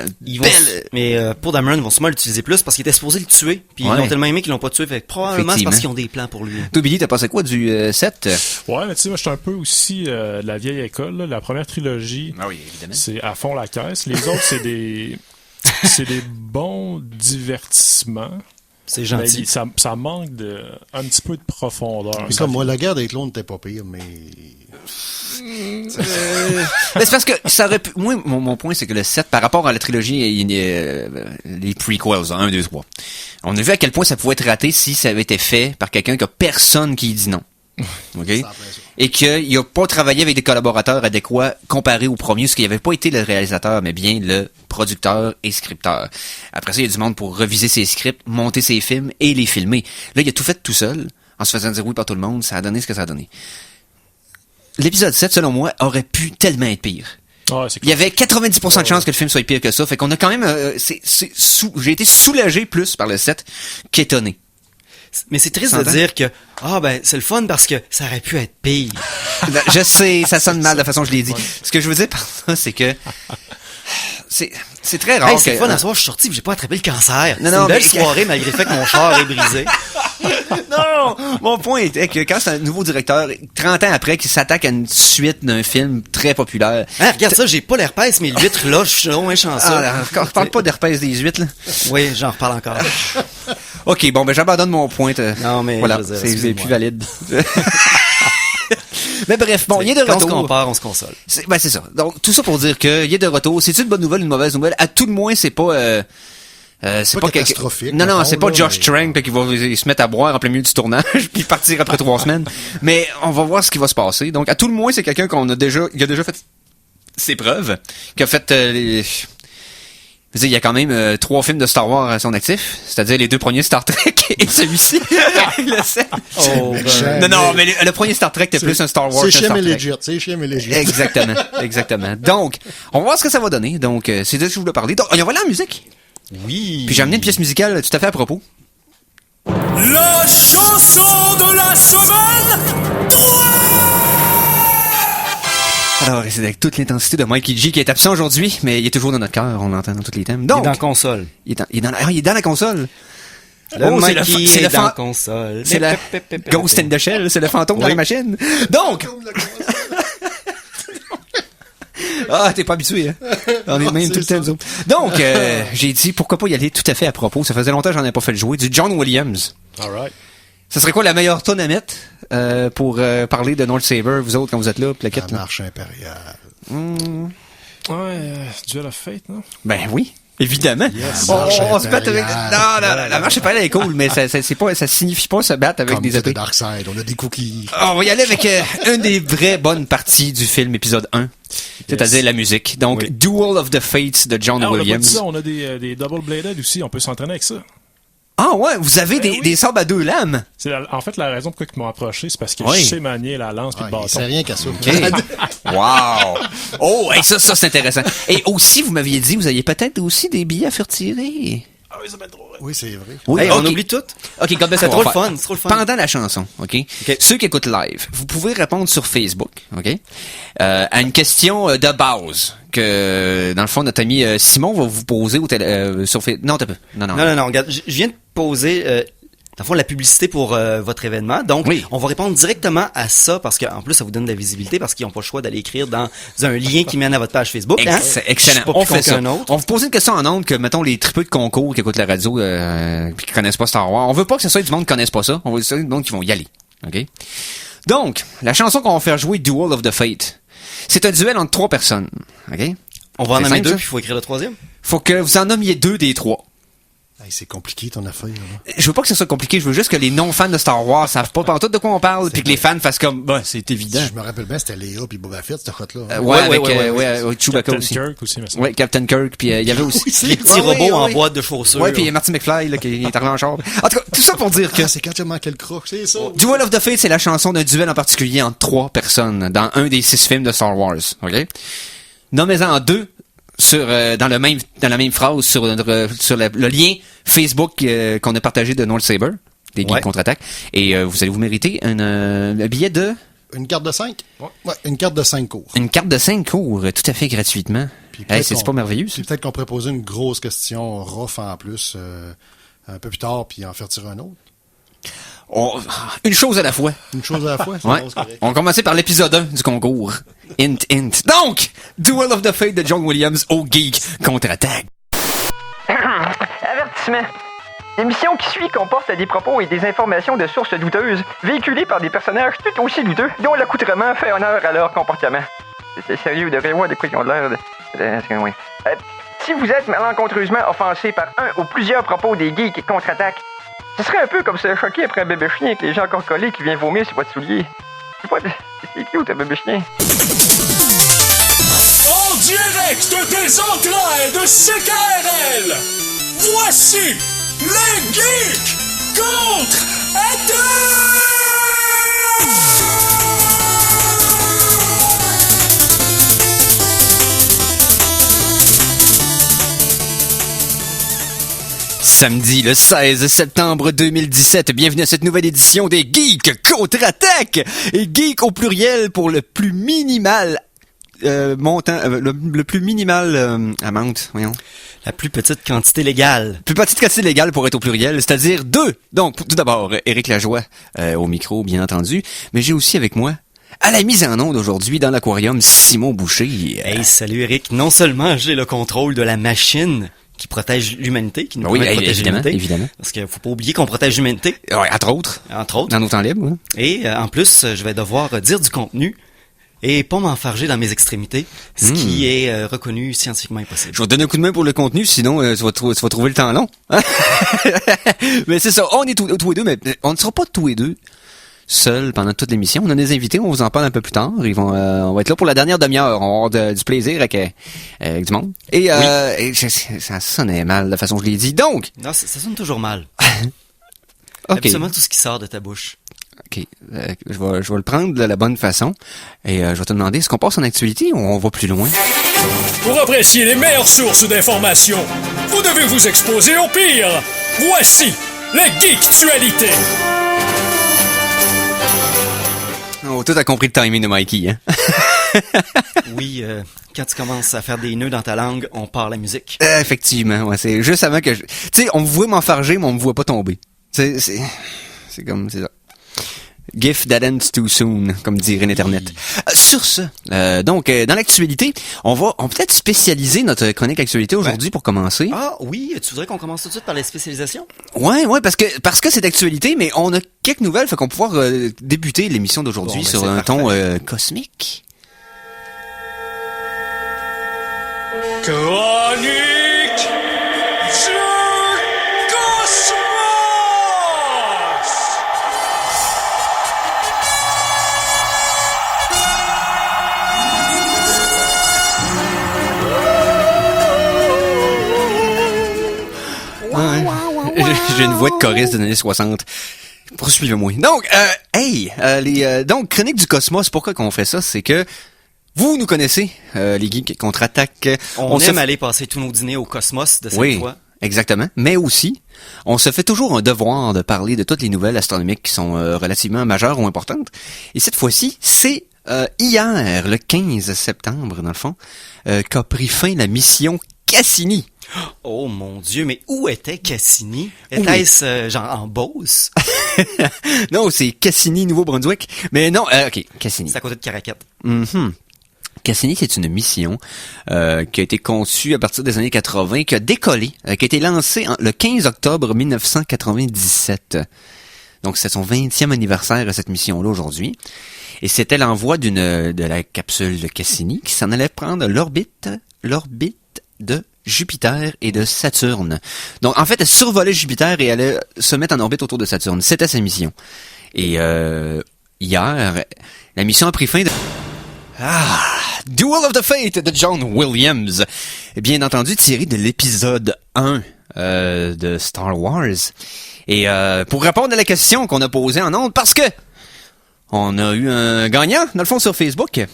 Mais Paul Dameron vont sûrement l'utiliser plus parce qu'il était supposé le tuer, puis ils l'ont tellement aimé qu'ils l'ont pas tué, fait que probablement c'est parce qu'ils ont des plans pour lui. Toi, Billy, t'as pensé quoi du 7? Ouais, mais tu sais, moi, je suis un peu aussi de la vieille école, là. La première trilogie, oui, évidemment. C'est à fond la caisse. Les autres, c'est des bons divertissements. C'est gentil. Mais ça manque un petit peu de profondeur. C'est comme moi, la guerre des clones n'était pas pire, mais... Mais c'est parce que ça aurait pu... Moi, mon point, c'est que le 7, par rapport à la trilogie, les prequels, 1, 2, 3, on a vu à quel point ça pouvait être raté si ça avait été fait par quelqu'un qui a personne qui dit non. OK? Et qu'il n'a pas travaillé avec des collaborateurs adéquats comparé au premier, parce qu'il n'avait pas été le réalisateur, mais bien le producteur et scripteur. Après ça, il y a du monde pour reviser ses scripts, monter ses films et les filmer. Là, il a tout fait tout seul, en se faisant dire oui par tout le monde. Ça a donné ce que ça a donné. L'épisode 7, selon moi, aurait pu tellement être pire. Ouais, il y avait 90% de chances que le film soit pire que ça. Fait qu'on a quand même... j'ai été soulagé plus par le 7 qu'étonné. Mais c'est triste de dire que c'est le fun parce que ça aurait pu être pire. Je sais, ça sonne mal de la façon que je l'ai dit. Ce que je veux dire par ça, c'est que c'est très rare. C'est le fun à soir, je suis sorti, j'ai pas attrapé le cancer. Non, c'est une belle soirée malgré le fait que mon char est brisé. Non, mon point était que quand c'est un nouveau directeur, 30 ans après, qui s'attaque à une suite d'un film très populaire. Regarde ça, j'ai pas l'herpès, mais l'huître là, je suis loin chanceux. On parle pas d'herpès des huîtres, là. Oui, j'en reparle encore. OK, bon, j'abandonne mon point. Non, mais voilà, c'est plus valide. Mais bref, bon, il est de retour. Quand on se compare, on se console. C'est ça. Donc, tout ça pour dire que il est de retour. C'est-tu une bonne nouvelle ou une mauvaise nouvelle? À tout le moins, c'est pas... c'est pas catastrophique. Non, c'est pas Josh Trank qui va se mettre à boire en plein milieu du tournage puis partir après 3 semaines. Mais on va voir ce qui va se passer. Donc, à tout le moins, c'est quelqu'un qui a déjà fait ses preuves, qui a fait... il y a quand même 3 films de Star Wars à son actif, c'est-à-dire les 2 premiers Star Trek et celui-ci. Le 7. Non, mais le premier Star Trek était plus un Star Wars. C'est Chiem et Legit. Exactement. Donc, on va voir ce que ça va donner. Donc, c'est de ce que je voulais parler. Donc, on va aller en musique. Oui. Puis j'ai amené une pièce musicale tout à fait à propos. La chanson de la semaine 3! Alors, c'est avec toute l'intensité de Mikey G qui est absent aujourd'hui, mais il est toujours dans notre cœur, on l'entend dans tous les thèmes. Donc, il est dans la console. Il est dans la console. Le Oh, c'est le Mikey c'est est le dans fan- la console. C'est la Ghost in the Shell, c'est le fantôme dans la machine. Donc, ah, t'es pas habitué, hein? On est même tout le temps, nous autres. Donc, j'ai dit, pourquoi pas y aller tout à fait à propos. Ça faisait longtemps que j'en ai pas fait le jouer. Du John Williams. All right. Ça serait quoi la meilleure tonne à mettre pour parler de North Saber, vous autres, quand vous êtes là, La plaquette, là? marche impériale. Ouais, Duel of Fate, non? Ben oui. Évidemment. Yes. On Marche se bat avec... impériale. Non, la marche impériale est cool, mais ça signifie pas se battre avec Comme des c'était épées. Darkseid, on a des cookies. On va y aller avec une des vraies bonnes parties du film épisode 1, c'est-à-dire la musique. Donc, Oui. Duel of the Fates de John Ah, on a pas dit Williams. ça, on a des double-bladed aussi, on peut s'entraîner avec ça. Ah ouais, vous avez Ben oui. des sabres à deux lames. C'est en fait la raison pourquoi ils m'ont approché, c'est parce que Oui. je sais manier la lance puis Ouais, le il bâton. sait rien qu'à ça. Wow! Oh, hey, ça c'est intéressant. Et aussi, vous m'aviez dit, vous aviez peut-être aussi des billets à faire tirer. Ah oui, ça va être drôle. Oui, c'est vrai. Oui, Hey, on ok. oublie tout. OK, God bless, C'est on trop va le faire. fun, c'est trop le fun. Pendant la chanson, OK? Ceux qui écoutent live, vous pouvez répondre sur Facebook, OK? À une question de base que, dans le fond, notre ami Simon va vous poser sur Facebook. Non, t'as pas. Non. Non, regarde, je viens de poser, dans le fond, la publicité pour votre événement. Donc, Oui. on va répondre directement à ça parce qu'en plus, ça vous donne de la visibilité parce qu'ils n'ont pas le choix d'aller écrire dans un lien qui mène à votre page Facebook. Hein? Excellent. Je suis pas On plus fait con ça. qu'un autre. On vous pose une question en ondes que, mettons, les tripeux de concours qui écoutent la radio puis qui connaissent pas Star Wars. On veut pas que ce soit du monde qui connaisse pas ça. On veut que ce soit du monde qui vont y aller. OK? Donc, la chanson qu'on va faire jouer, Duel of the Fate, c'est un duel entre 3 personnes. OK? On va en C'est nommer simple, 2 ça? puis il faut écrire le troisième. Faut que vous en nommiez 2 des 3. Hey, c'est compliqué ton affaire. Là. Je veux pas que ce soit compliqué, je veux juste que les non-fans de Star Wars savent pas pantoute de quoi on parle, puis que les fans fassent comme, bah, c'est évident. Si je me rappelle bien, c'était Léa puis Boba Fett, cette shot-là. Ouais, avec ouais. Chewbacca Captain aussi. Kirk aussi, mais ça. Ouais, Captain Kirk, puis il y avait aussi Les petits robots en boîte de chaussures. Ouais, puis il y a Marty McFly là, qui est arrivé en char. En tout cas, tout ça pour dire que Ah, c'est quand tu as manqué le croc, c'est ça. Duel of the Fate, c'est la chanson d'un duel en particulier entre 3 personnes dans un des 6 films de Star Wars. OK? Nommez-en 2 sur dans la même phrase sur le lien Facebook qu'on a partagé de North Saber, des Geeks contre-attaque, et vous allez vous mériter un billet de Une carte de 5? Ouais, une carte de 5 cours. une carte de 5 cours tout à fait gratuitement. Puis Hey, peut-être c'est qu'on- pas merveilleux ça? Puis peut-être qu'on pourrait poser une grosse question rough en plus un peu plus tard puis en faire tirer un autre. Une chose à la fois. Une chose à la fois. Ouais. c'est correct. On va commencer par l'épisode 1 du concours. Hint. Donc, Duel of the Fate de John Williams au Geek contre-attaque. Avertissement. L'émission qui suit comporte des propos et des informations de sources douteuses, véhiculées par des personnages tout aussi douteux, dont l'accoutrement fait honneur à leur comportement. C'est sérieux, de voir de quoi ils ont l'air de... oui. Si vous êtes malencontreusement offensé par un ou plusieurs propos des geeks contre-attaque, ce serait un peu comme se choquer après un bébé chien avec les gens encore collés qui vient vomir sur votre soulier. C'est cute, un bébé chien. En direct des entrailles de CKRL, voici les Geeks Samedi le 16 septembre 2017, bienvenue à cette nouvelle édition des Geeks contre-attaque. Et geek au pluriel pour le plus minimal montant, le plus minimal amount, voyons. La plus petite quantité légale. Plus petite quantité légale pour être au pluriel, c'est-à-dire 2. Donc, tout d'abord, Éric Lajoie au micro, bien entendu. Mais j'ai aussi avec moi, à la mise en onde aujourd'hui dans l'aquarium, Simon Boucher. Hey, salut Eric. Non seulement j'ai le contrôle de la machine qui protège l'humanité, qui nous Oui, permet de protéger évidemment, l'humanité. évidemment. Parce qu'il faut pas oublier qu'on protège l'humanité, Ouais, entre autres, entre autres. dans nos temps libres. Hein. Et en plus, je vais devoir dire du contenu et pas m'enfarger dans mes extrémités, ce qui est reconnu scientifiquement impossible. Je vais te donner un coup de main pour le contenu, sinon tu vas trouver le temps long. Mais c'est ça, on est tous les deux, mais on ne sera pas tous les deux seuls pendant toute l'émission. On a des invités, on vous en parle un peu plus tard. Ils vont, on va être là pour la dernière demi-heure. On va avoir du plaisir avec du monde. Et, ça sonnait mal la façon que je l'ai dit. Donc, Non, ça sonne toujours mal. ok, Absolument tout ce qui sort de ta bouche. ok, je vais le prendre de la bonne façon. Et je vais te demander, est-ce qu'on passe en actualité ou on va plus loin? Pour apprécier les meilleures sources d'informations, vous devez vous exposer au pire. Voici les Geektualités. Oh, tout a compris le timing de Mikey, hein? Oui, quand tu commences à faire des nœuds dans ta langue, on part la musique. Effectivement, ouais, c'est juste avant que je... Tu sais, on me voit m'enfarger, mais on me voit pas tomber. C'est comme... C'est ça. Gift that ends too soon, comme dirait l'Internet. Sur ce, donc, dans l'actualité, on va peut-être spécialiser notre chronique actualité aujourd'hui pour commencer. Ah oui, tu voudrais qu'on commence tout de suite par les spécialisations? Ouais, parce que c'est d'actualité, mais on a quelques nouvelles, fait qu'on va pouvoir débuter l'émission d'aujourd'hui sur un ton cosmique. Chronique du Cosmos! J'ai une voix de choriste des années 60. Poursuivez-moi. Donc, donc, Chronique du Cosmos, pourquoi qu'on fait ça? C'est que vous nous connaissez, les geeks contre-attaque. On aime aller passer tous nos dîners au Cosmos de cette fois. Exactement. Mais aussi, on se fait toujours un devoir de parler de toutes les nouvelles astronomiques qui sont relativement majeures ou importantes. Et cette fois-ci, c'est hier, le 15 septembre, dans le fond, qu'a pris fin la mission Cassini. Oh mon Dieu, mais où était Cassini? Était-ce genre en Beauce? Non, c'est Cassini, Nouveau-Brunswick. Mais non, ok, Cassini. C'est à côté de Caracat. Cassini, c'est une mission qui a été conçue à partir des années 80, qui a décollé, qui a été lancée le 15 octobre 1997. Donc, c'est son 20e anniversaire à cette mission-là aujourd'hui. Et c'était l'envoi de la capsule de Cassini qui s'en allait prendre l'orbite de Jupiter et de Saturne. Donc, en fait, elle survolait Jupiter et allait se mettre en orbite autour de Saturne. C'était sa mission. Et hier, la mission a pris fin de... Duel of the Fate de John Williams. Bien entendu, tiré de l'épisode 1 de Star Wars. Et pour répondre à la question qu'on a posée en ondes, parce que on a eu un gagnant, dans le fond, sur Facebook.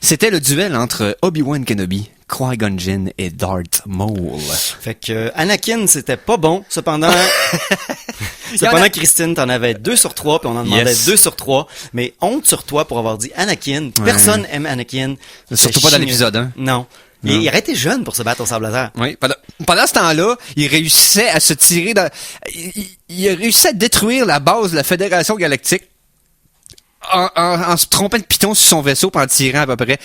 C'était le duel entre Obi-Wan Kenobi, Qui-Gon Jinn et Darth Maul. Fait que Anakin, c'était pas bon. Cependant, Christine, t'en avais 2 sur 3, puis on en demandait 2 sur 3. Mais honte sur toi pour avoir dit Anakin. Personne aime Anakin. Surtout pas dans l'épisode 1. Non. Il aurait été jeune pour se battre au sable laser. Oui. Pendant ce temps-là, il réussissait à se tirer il a réussi à détruire la base de la Fédération Galactique en se trompant de piton sur son vaisseau en tirant à peu près.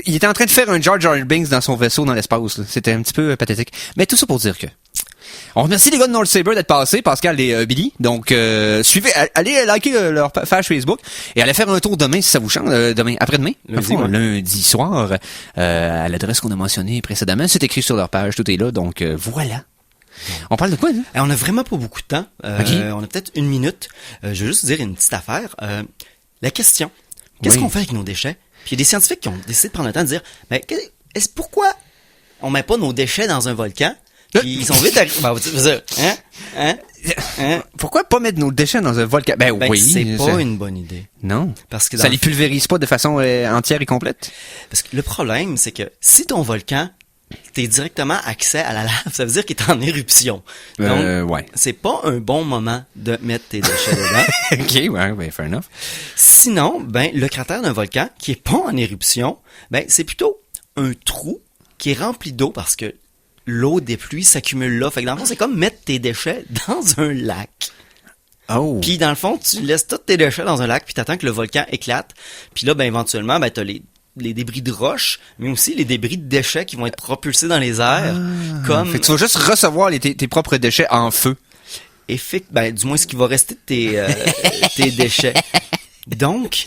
Il était en train de faire un Jar Jar Binks dans son vaisseau dans l'espace. Là. C'était un petit peu pathétique. Mais tout ça pour dire que... On remercie les gars de North Saber d'être passés, Pascal et Billy. Donc, allez liker leur page Facebook et allez faire un tour demain si ça vous chante. Après-demain, lundi soir, à l'adresse qu'on a mentionnée précédemment. C'est écrit sur leur page, tout est là. Donc, voilà. On parle de quoi, là? On a vraiment pas beaucoup de temps. Okay. On a peut-être 1 minute. Je veux juste dire une petite affaire. La question, qu'est-ce qu'on fait avec nos déchets? Puis il y a des scientifiques qui ont décidé de prendre le temps de dire, mais pourquoi on met pas nos déchets dans un volcan? Puis ils sont vite Pourquoi pas mettre nos déchets dans un volcan? Oui. C'est pas une bonne idée. Non. Parce que ça les pulvérise pas de façon entière et complète? Parce que le problème, c'est que si ton volcan, t'es directement accès à la lave, ça veut dire qu'il est en éruption. Donc, c'est pas un bon moment de mettre tes déchets dedans. Ok, fair enough. Sinon, le cratère d'un volcan qui est pas en éruption, c'est plutôt un trou qui est rempli d'eau parce que l'eau des pluies s'accumule là. Fait que dans le fond, c'est comme mettre tes déchets dans un lac. Oh. Puis dans le fond, tu laisses tous tes déchets dans un lac, puis t'attends que le volcan éclate. Puis là, éventuellement, t'as les débris de roches, mais aussi les débris de déchets qui vont être propulsés dans les airs. Fait que tu vas juste recevoir tes propres déchets en feu. Du moins ce qui va rester de tes déchets. Donc,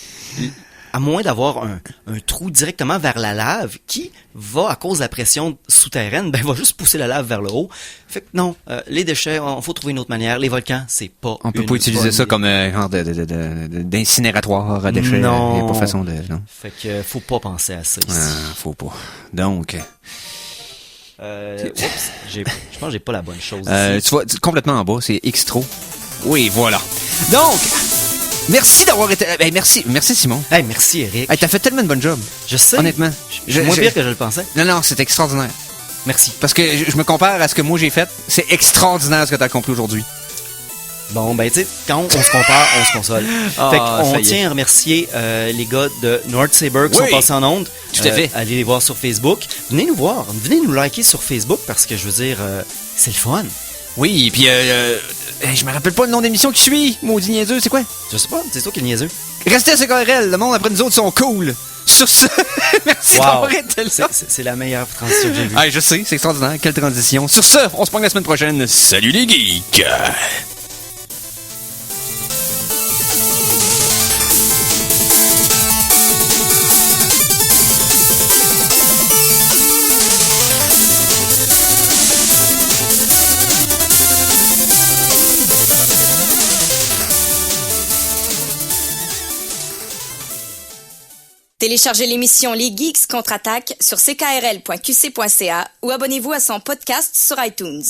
à moins d'avoir un trou directement vers la lave qui va, à cause de la pression souterraine, va juste pousser la lave vers le haut. Fait que non, les déchets, faut trouver une autre manière. Les volcans, c'est pas on peut pas utiliser ça comme genre d'incinératoire à déchets. Non. Il y a pas façon de... Non. Fait que faut pas penser à ça ici. Faut pas. Donc... je pense que j'ai pas la bonne chose ici. Tu vois, complètement en bas, c'est Xtro. Oui, voilà. Donc... Merci d'avoir été... merci Simon. Merci Eric. T'as fait tellement de bon job. Je sais. Honnêtement. C'est moins pire que je le pensais. Non, c'est extraordinaire. Merci. Parce que je me compare à ce que moi j'ai fait. C'est extraordinaire ce que t'as accompli aujourd'hui. Bon, ben, tu sais, quand on se compare, on se console. Ah, Fait ça qu'on y est. tient à remercier les gars de North Saber qui Oui. sont passés en ondes. Tout à fait. Allez les voir sur Facebook. Venez nous voir. Venez nous liker sur Facebook parce que, je veux dire, c'est le fun. Oui, puis je me rappelle pas le nom d'émission qui suit, maudit niaiseux, c'est quoi? Je sais pas, c'est toi qui es le niaiseux. Restez à CKRL, le monde après nous autres sont cool. Sur ce, merci Wow. d'avoir été là. C'est la meilleure transition que j'ai vue. Ah, je sais, c'est extraordinaire, quelle transition. Sur ce, on se prend la semaine prochaine. Salut les geeks! Téléchargez l'émission Les Geeks contre-attaque sur ckrl.qc.ca ou abonnez-vous à son podcast sur iTunes.